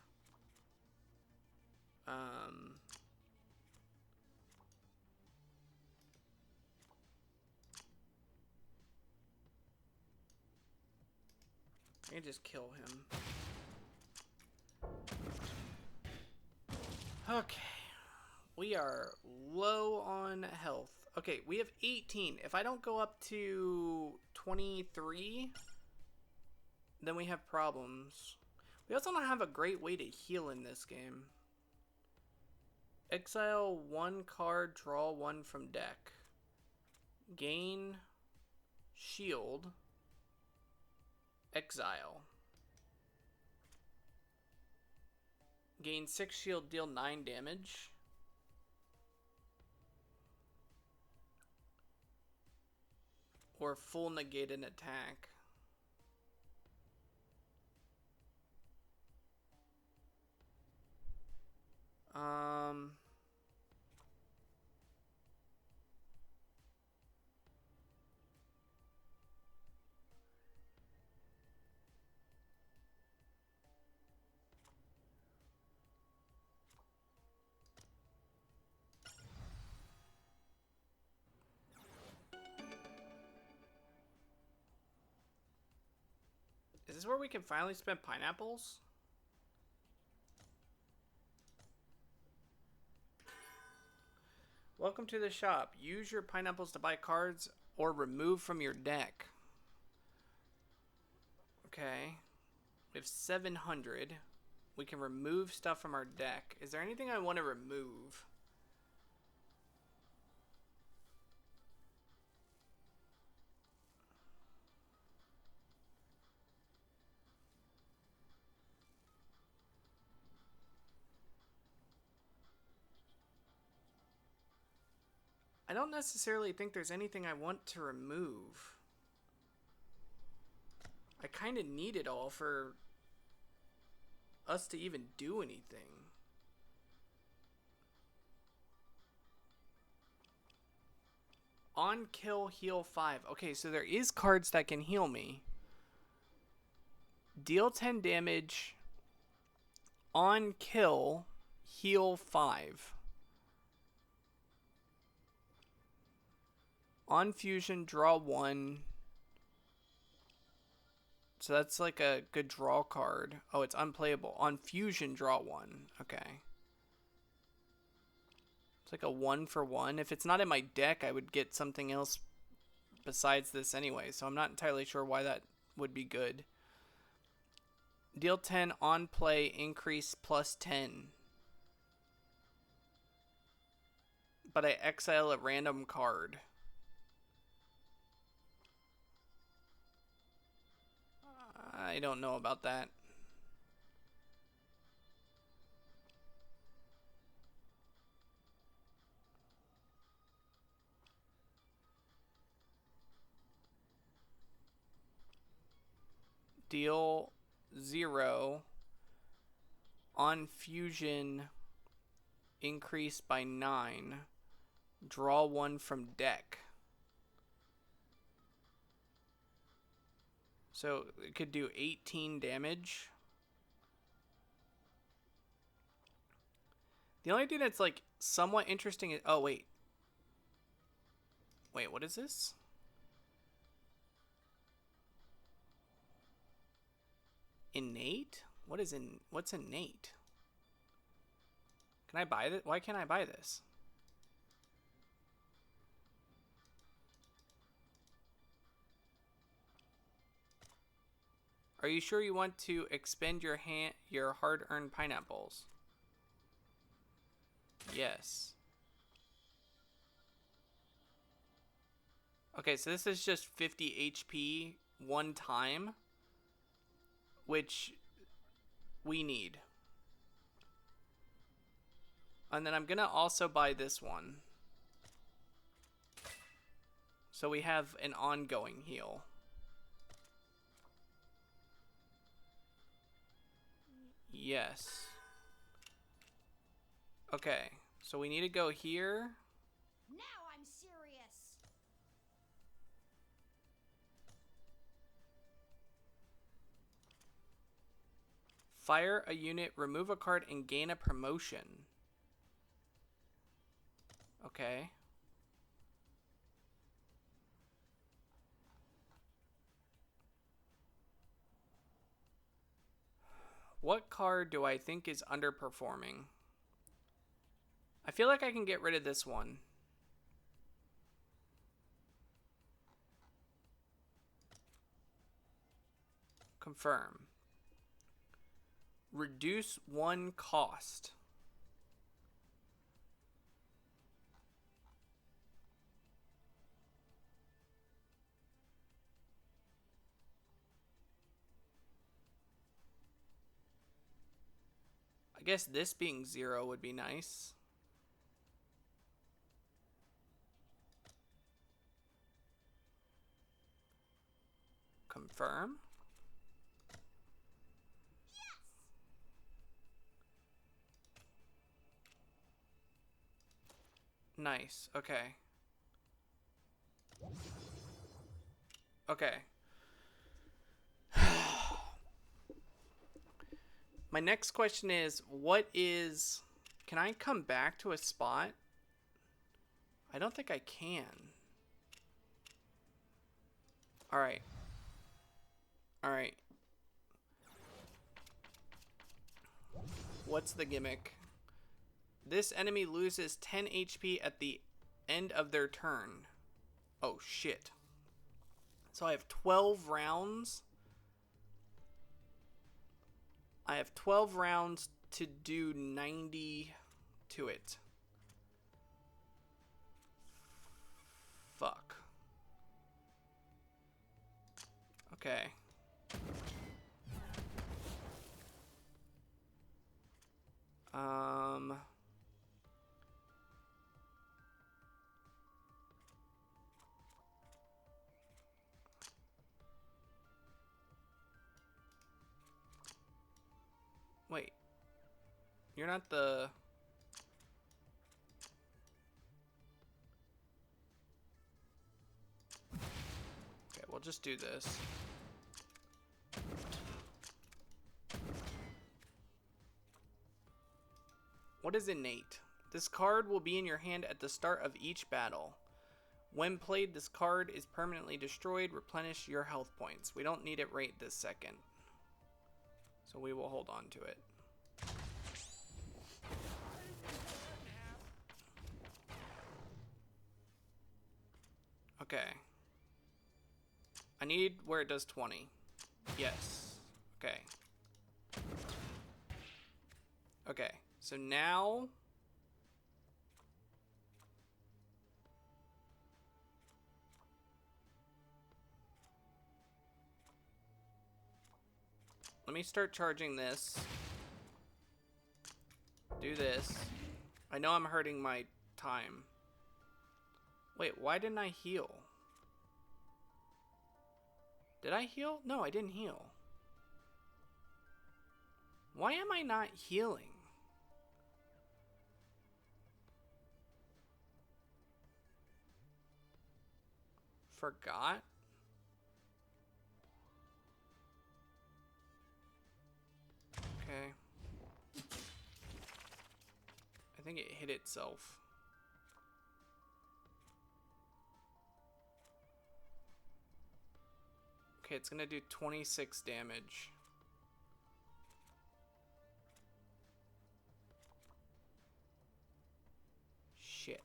I can just kill him. Okay. We are low on health. Okay, we have 18. If I don't go up to 23, then we have problems. We also don't have a great way to heal in this game. Exile 1 card, draw 1 from deck. Gain shield. Exile. Gain 6 shield, deal 9 damage. Or full negate an attack. Is this where we can finally spend pineapples? Welcome to the shop. Use your pineapples to buy cards or remove from your deck. Okay. We have 700. We can remove stuff from our deck. Is there anything I want to remove? I don't necessarily think there's anything I want to remove. I kind of need it all for us to even do anything. On kill, heal 5. Okay, so there is cards that can heal me. Deal 10 damage. On kill, heal 5. On fusion, draw 1. So that's like a good draw card. Oh, it's unplayable. On fusion, draw 1. Okay. It's like a 1-for-1. If it's not in my deck, I would get something else besides this anyway. So I'm not entirely sure why that would be good. Deal 10 on play, increase plus 10. But I exile a random card. I don't know about that. Deal 0 on fusion, increase by 9. Draw 1 from deck. So it could do 18 damage. The only thing that's like somewhat interesting is... Oh, wait. Wait, what is this? Innate? What's innate? Can I buy this? Why can't I buy this? Are you sure you want to expend your hard-earned pineapples? Yes. Okay, so this is just 50 HP one time, which we need. And then I'm gonna also buy this one. So we have an ongoing heal. Yes. Okay, so we need to go here. Now Fire a unit, remove a card, and gain a promotion. Okay. What card do I think is underperforming? I feel like I can get rid of this one. Confirm. Reduce 1 cost. I guess this being 0 would be nice. Confirm. Yes! Nice. Okay. Okay. My next question is, can I come back to a spot? I don't think I can. Alright. Alright. What's the gimmick? This enemy loses 10 HP at the end of their turn. Oh, shit. So I have 12 rounds. I have 12 rounds to do 90 to it. Fuck. Okay. Wait. You're not the... Okay, we'll just do this. What is innate? This card will be in your hand at the start of each battle. When played, this card is permanently destroyed. Replenish your health points. We don't need it right this second, so we will hold on to it. Okay. I need where it does 20. Yes. Okay. Okay. So now... let me start charging this. Do this. I know I'm hurting my time. Wait, why didn't I heal? Did I heal? No, I didn't heal. Why am I not healing? Forgot? Okay. I think it hit itself. Okay, it's gonna do 26 damage. Shit.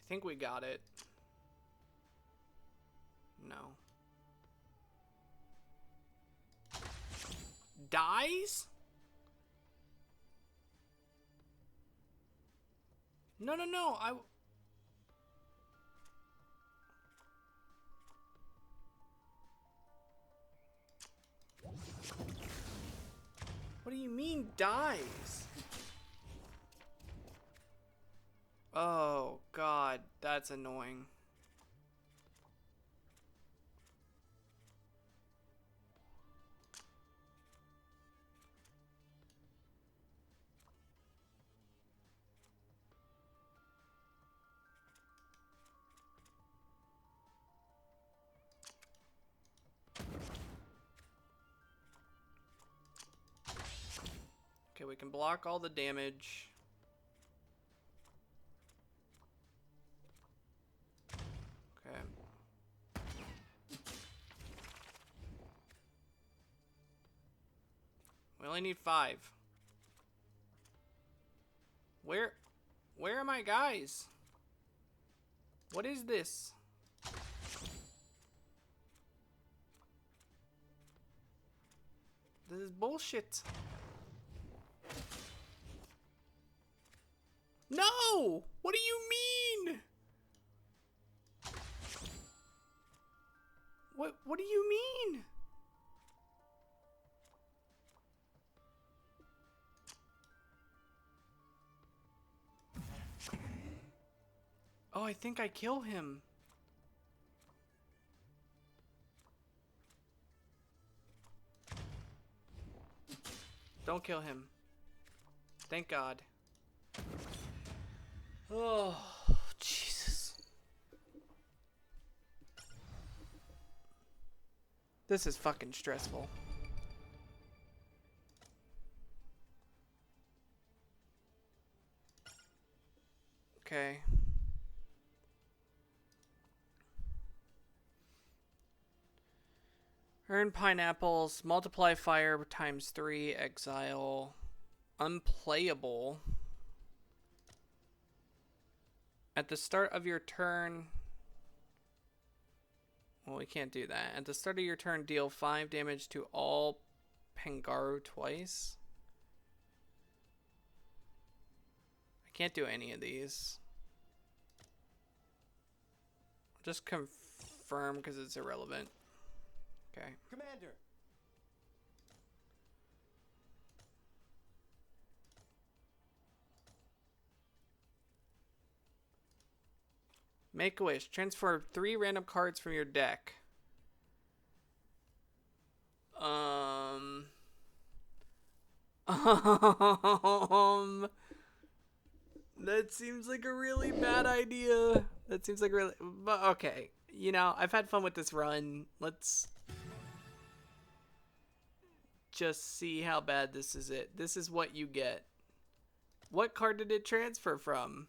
think we got it. No. Dies? No, no, no. What do you mean dies? Oh, God. That's annoying. Okay, we can block all the damage. Okay. We only need 5. Where are my guys? What is this? This is bullshit. No! What do you mean? What do you mean? Oh, I think I kill him. Don't kill him. Thank God. Oh, Jesus. This is fucking stressful. Okay. Earn pineapples, multiply fire times 3, exile, unplayable. At the start of your turn... Well, we can't do that. At the start of your turn, deal 5 damage to all Pengaru twice. I can't do any of these. Just confirm because it's irrelevant. Okay. Commander! Make a wish. Transfer 3 random cards from your deck. That seems like a really bad idea. That seems like really... But okay. You know, I've had fun with this run. Let's just see how bad this is it. This is what you get. What card did it transfer from?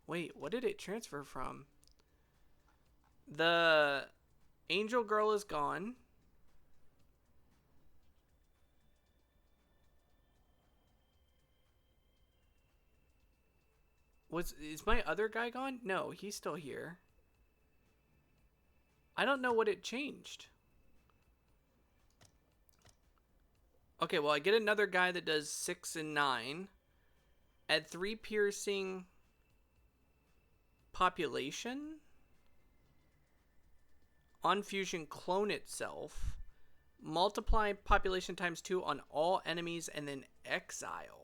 Wait, what did it transfer from? The Angel Girl is gone. Is my other guy gone? No, he's still here. I don't know what it changed. Okay, well, I get another guy that does 6 and 9. Add 3 piercing population. On fusion, clone itself. Multiply population times 2 on all enemies and then exile.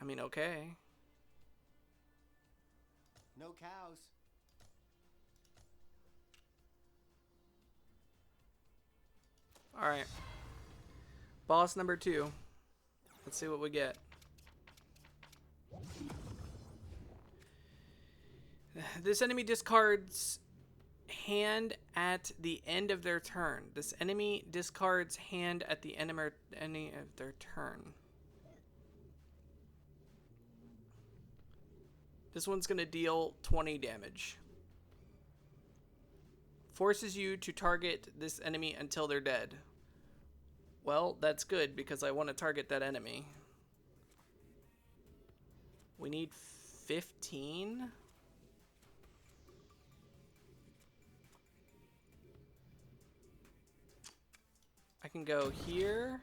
I mean, okay. No cows. Alright. Boss number 2. Let's see what we get. This enemy discards hand at the end of their turn. This enemy discards hand at the end of their turn. This one's going to deal 20 damage. Forces you to target this enemy until they're dead. Well, that's good because I want to target that enemy. We need 15. I can go here.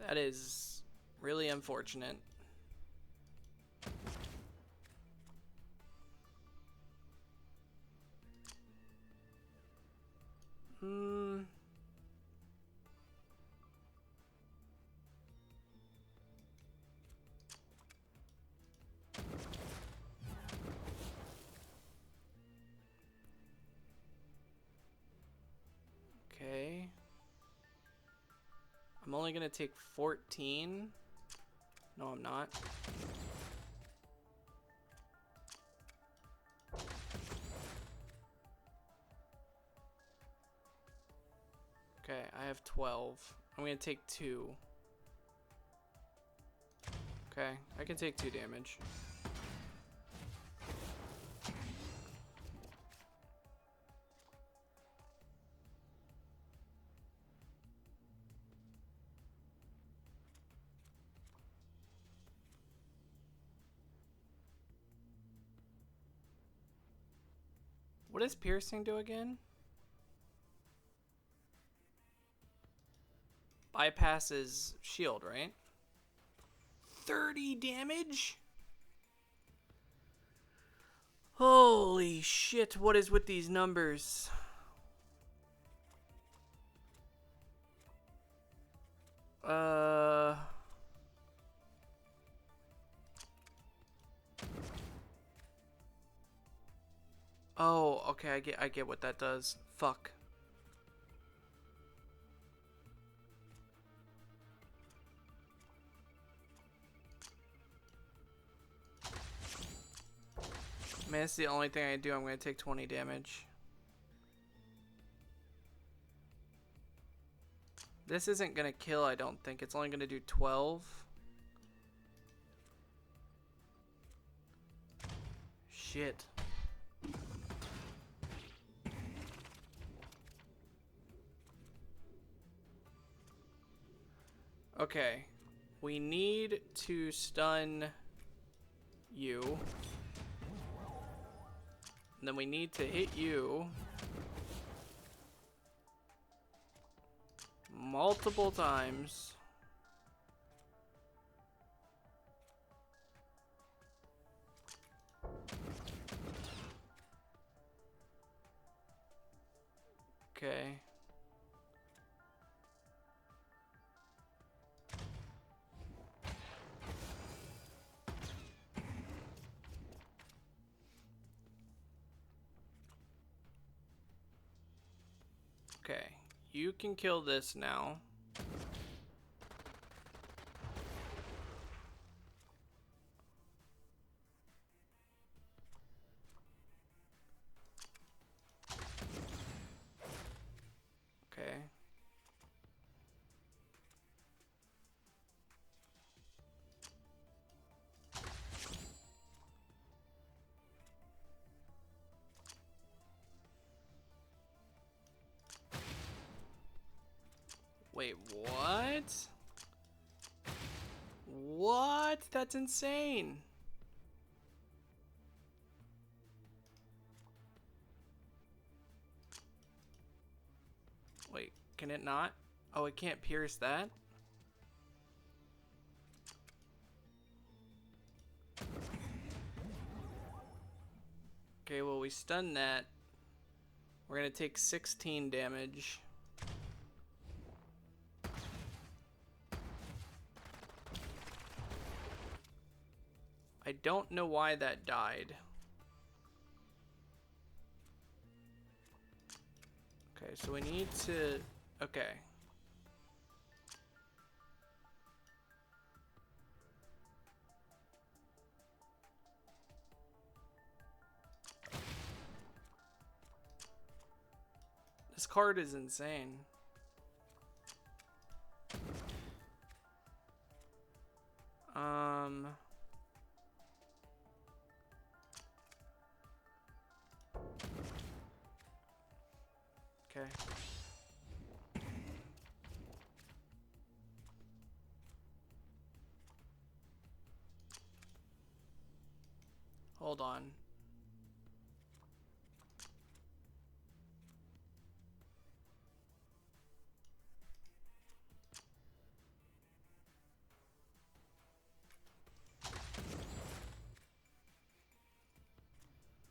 That is really unfortunate. Okay. I'm only gonna take 14. No, I'm not. Okay, I have 12. I'm gonna take 2. Okay, I can take 2 damage. What does piercing do again? Bypasses shield, right? 30 damage? Holy shit, what is with these numbers? Oh, okay, I get what that does. Fuck. Man, it's the only thing I do. I'm gonna take 20 damage. This isn't gonna kill, I don't think. It's only gonna do 12. Shit. Okay. We need to stun you. And then we need to hit you multiple times. Okay. Okay. You can kill this now. Okay. Wait, what? What? That's insane. Wait, can it not? Oh, it can't pierce that? Okay, well, we stun that. We're gonna take 16 damage. I don't know why that died. Okay, Okay, so we need to... Okay. This card is insane. Okay. Hold on.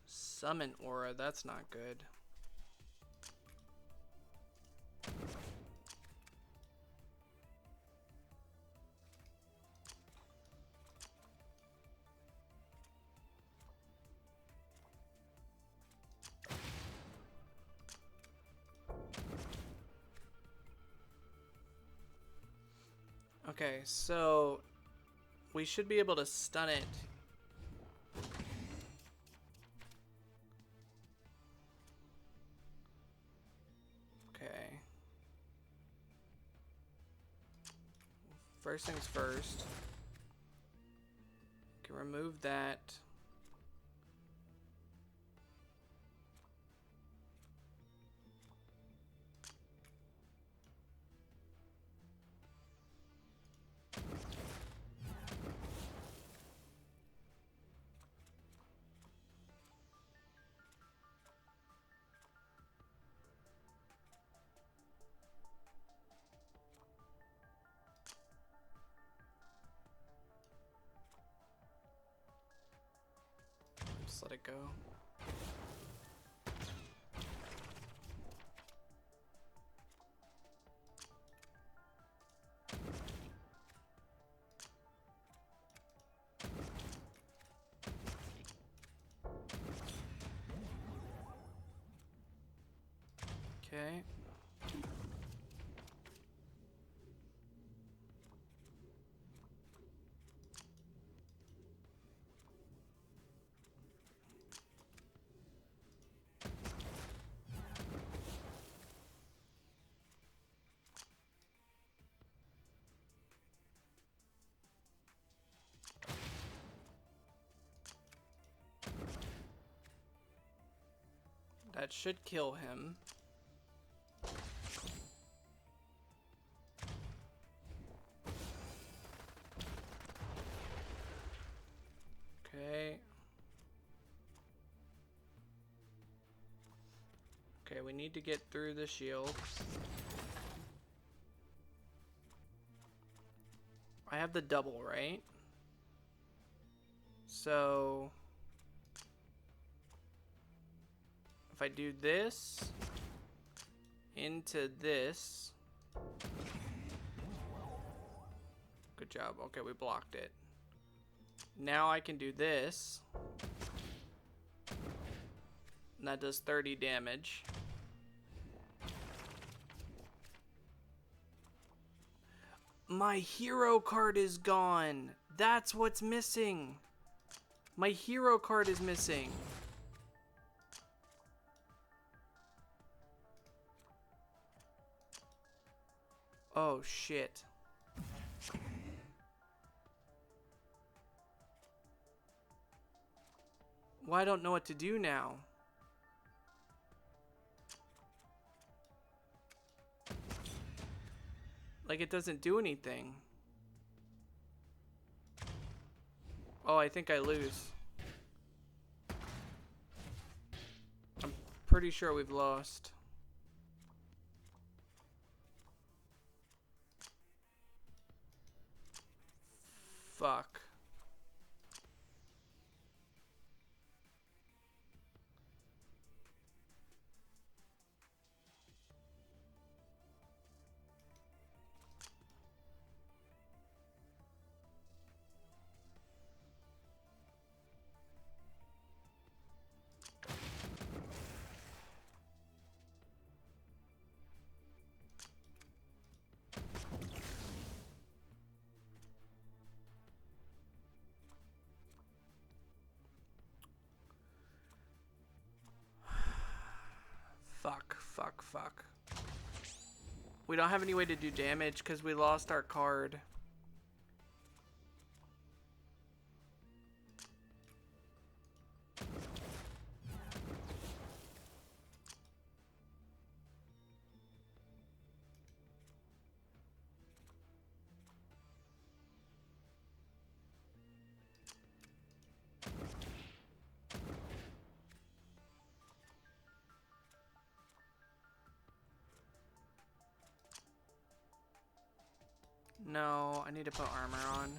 Summon aura, that's not good. Okay, so we should be able to stun it. Okay. First things first. Can remove that. Just let it go. Okay. That should kill him. Okay. Okay, we need to get through the shield. I have the double, right? So if I do this into this, good job. Okay, we blocked it. Now I can do this, and that does 30 damage. My hero card is gone. That's what's missing. My hero card is missing. Oh shit. Well, I don't know what to do now. Like, it doesn't do anything. Oh, I think I lose. I'm pretty sure we've lost. Fuck. fuck. We don't have any way to do damage because we lost our card. No, I need to put armor on.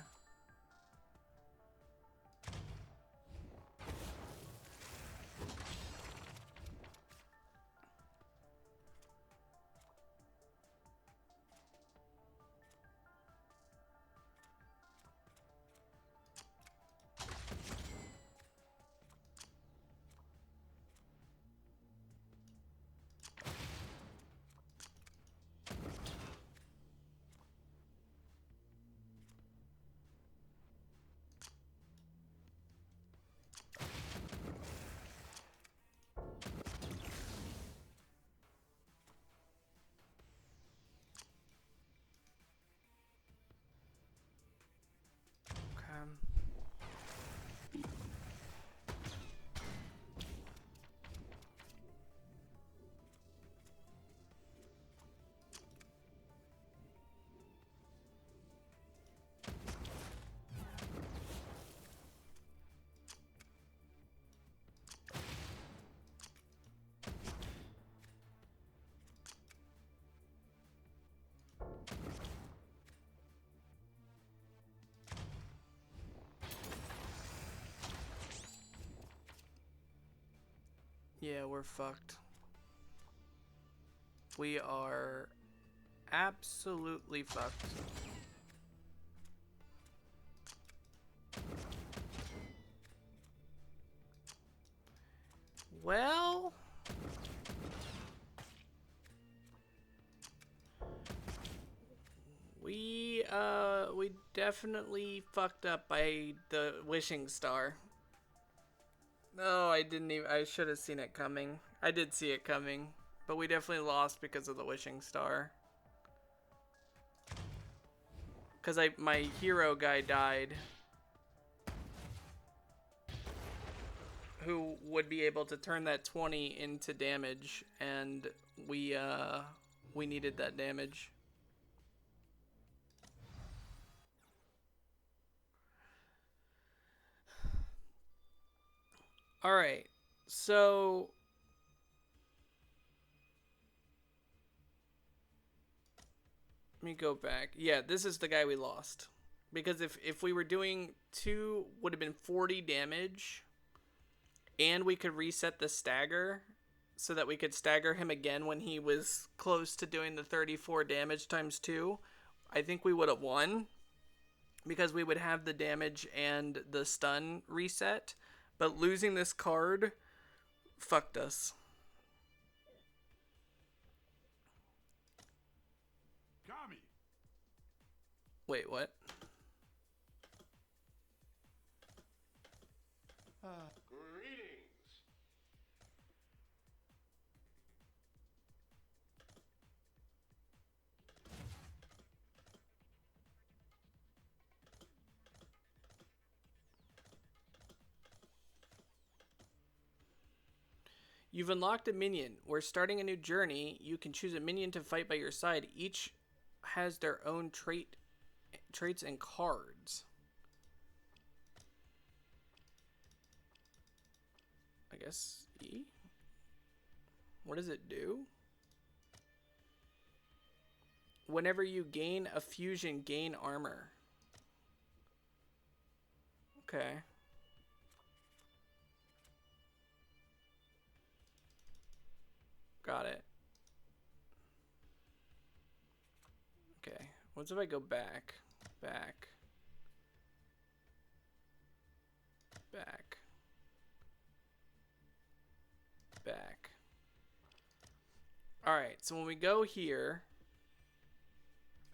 Yeah, we're fucked. We are absolutely fucked. Well, we definitely fucked up by the wishing star. No, I didn't even. I should have seen it coming. I did see it coming, but we definitely lost because of the wishing star. Cause my hero guy died, who would be able to turn that 20 into damage, and we needed that damage. All right, so let me go back. Yeah, this is the guy we lost. Because if we were doing 2, would have been 40 damage. And we could reset the stagger so that we could stagger him again when he was close to doing the 34 damage times 2. I think we would have won. Because we would have the damage and the stun reset. But losing this card fucked us. Kami. Wait, what? Greetings. You've unlocked a minion. We're starting a new journey. You can choose a minion to fight by your side. Each has their own traits and cards. I guess E? What does it do? Whenever you gain a fusion, gain armor. Okay. Got it. Okay. What if I go back? Back. Back. Back. Alright, so when we go here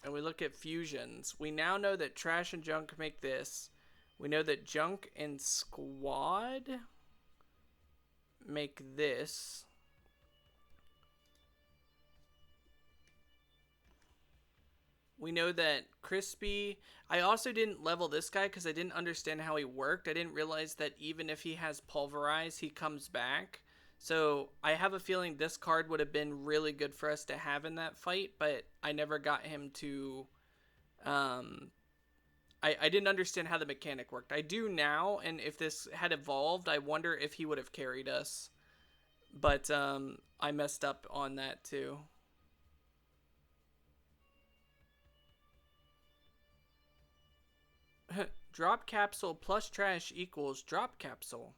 and we look at fusions, we now know that trash and junk make this. We know that junk and squad make this. We know that Crispy... I also didn't level this guy because I didn't understand how he worked. I didn't realize that even if he has Pulverize, he comes back. So I have a feeling this card would have been really good for us to have in that fight, but I never got him to... I didn't understand how the mechanic worked. I do now, and if this had evolved, I wonder if he would have carried us. But I messed up on that too. Drop capsule plus trash equals drop capsule.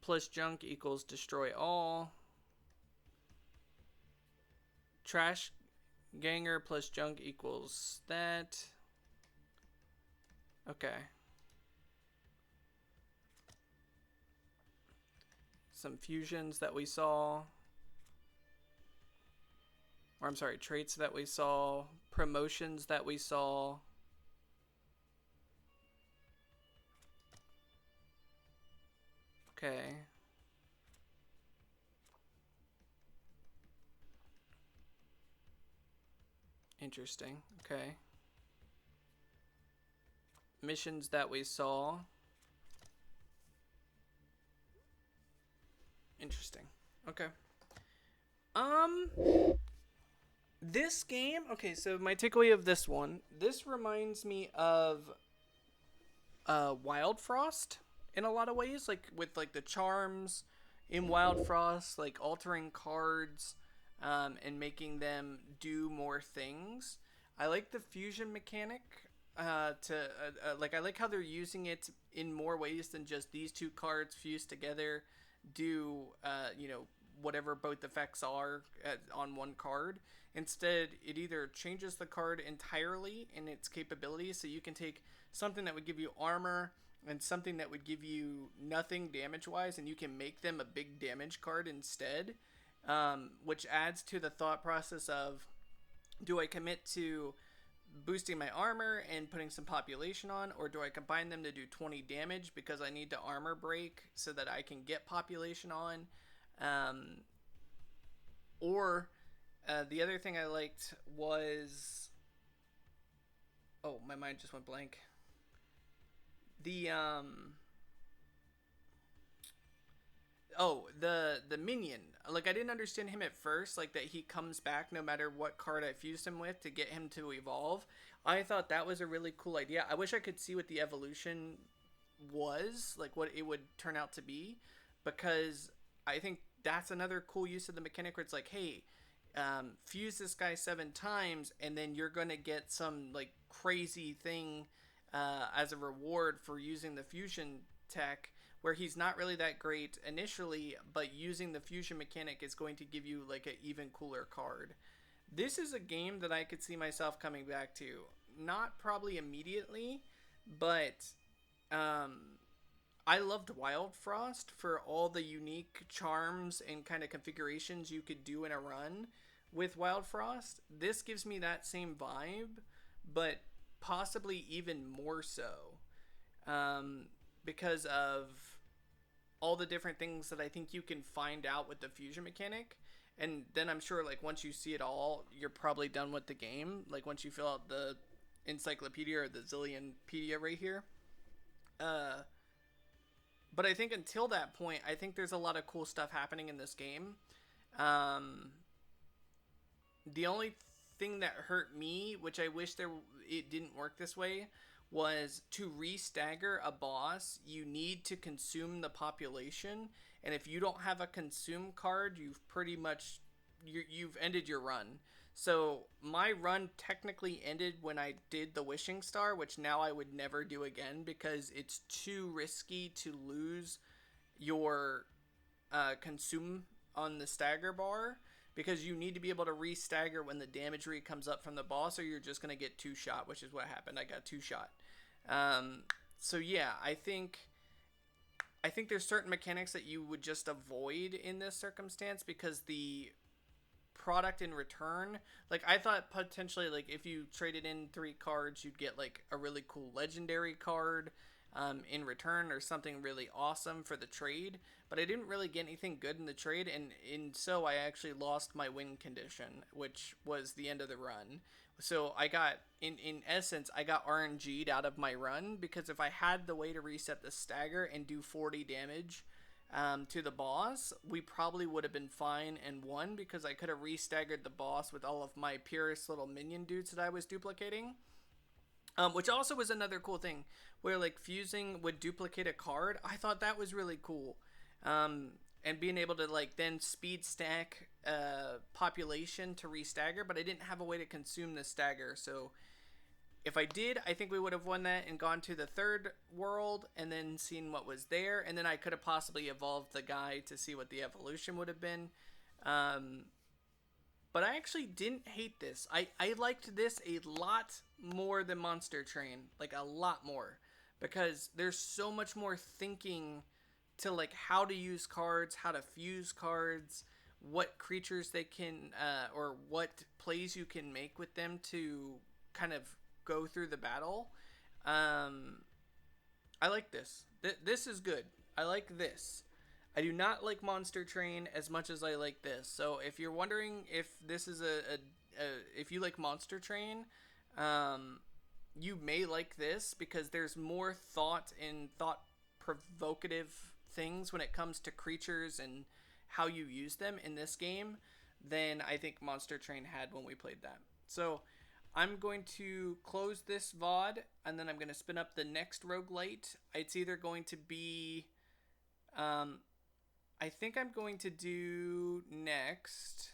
Plus junk equals destroy all. Trash ganger plus junk equals that. Okay. Some fusions that we saw. Or I'm sorry, traits that we saw. Promotions that we saw. Okay. Interesting. Okay. Missions that we saw. Interesting. Okay. This game, okay, so my takeaway of this one, this reminds me of Wild Frost in a lot of ways, like with like the charms in Wild Frost, like altering cards and making them do more things. I like the fusion mechanic. Like I like how they're using it in more ways than just these two cards fused together do whatever both effects are on one card. Instead, it either changes the card entirely in its capabilities, so you can take something that would give you armor and something that would give you nothing damage wise, and you can make them a big damage card instead, which adds to the thought process of, do I commit to boosting my armor and putting some population on, or do I combine them to do 20 damage because I need to armor break so that I can get population on? The other thing I liked was, oh, my mind just went blank. The minion. Like, I didn't understand him at first, like that he comes back no matter what card I fused him with to get him to evolve. I thought that was a really cool idea. I wish I could see what the evolution was, like what it would turn out to be, because I think that's another cool use of the mechanic where it's like, hey, fuse this guy 7 times and then you're gonna get some like crazy thing as a reward for using the fusion tech, where he's not really that great initially, but using the fusion mechanic is going to give you like an even cooler card. This is a game that I could see myself coming back to. Not probably immediately, but I loved Wild Frost for all the unique charms and kind of configurations you could do in a run with Wild Frost. This gives me that same vibe, but possibly even more so, because of all the different things that I think you can find out with the fusion mechanic. And then I'm sure, like, once you see it all, you're probably done with the game. Like, once you fill out the encyclopedia or the Zillionpedia right here. But I think until that point, I think there's a lot of cool stuff happening in this game. The only thing that hurt me, which I wish it didn't work this way, was to re-stagger a boss, you need to consume the population. And if you don't have a consume card, you've pretty much you've ended your run. So my run technically ended when I did the wishing star, which now I would never do again because it's too risky to lose your consume on the stagger bar, because you need to be able to re-stagger when the damage read comes up from the boss, or you're just going to get 2-shot, which is what happened. I got 2-shot. So yeah, I think there's certain mechanics that you would just avoid in this circumstance, because the product in return, like I thought potentially, like if you traded in 3 cards, you'd get like a really cool legendary card in return, or something really awesome for the trade, but I didn't really get anything good in the trade, and so I actually lost my win condition, which was the end of the run, So I got in essence I got RNG'd out of my run because if I had the way to reset the stagger and do 40 damage to the boss, we probably would have been fine and won because I could have restaggered the boss with all of my purest little minion dudes that I was duplicating. Which also was another cool thing where like fusing would duplicate a card. I thought that was really cool. And being able to like then speed stack population to restagger, but I didn't have a way to consume the stagger. So if I did, I think we would have won that and gone to the third world and then seen what was there, and then I could have possibly evolved the guy to see what the evolution would have been. But I actually didn't hate this. I liked this a lot more than Monster Train. Like, a lot more. Because there's so much more thinking to, like, how to use cards, how to fuse cards, what creatures they can, or what plays you can make with them to kind of go through the battle. I like this. This is good. I like this. I do not like Monster Train as much as I like this. So if you're wondering if this is if you like Monster Train, you may like this because there's more thought and thought provocative things when it comes to creatures and how you use them in this game than I think Monster Train had when we played that. So I'm going to close this VOD and then I'm going to spin up the next roguelite. It's either going to be I think I'm going to do next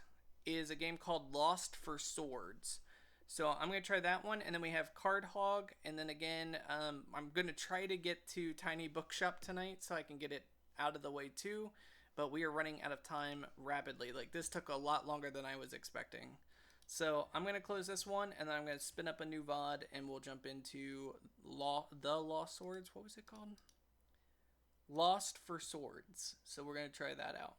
is a game called Lost for Swords. So I'm going to try that one. And then we have Card Hog. And then again, I'm going to try to get to Tiny Bookshop tonight so I can get it out of the way too. But we are running out of time rapidly. Like, this took a lot longer than I was expecting. So I'm going to close this one. And then I'm going to spin up a new VOD. And we'll jump into The Lost Swords. What was it called? Lost for Swords. So we're going to try that out.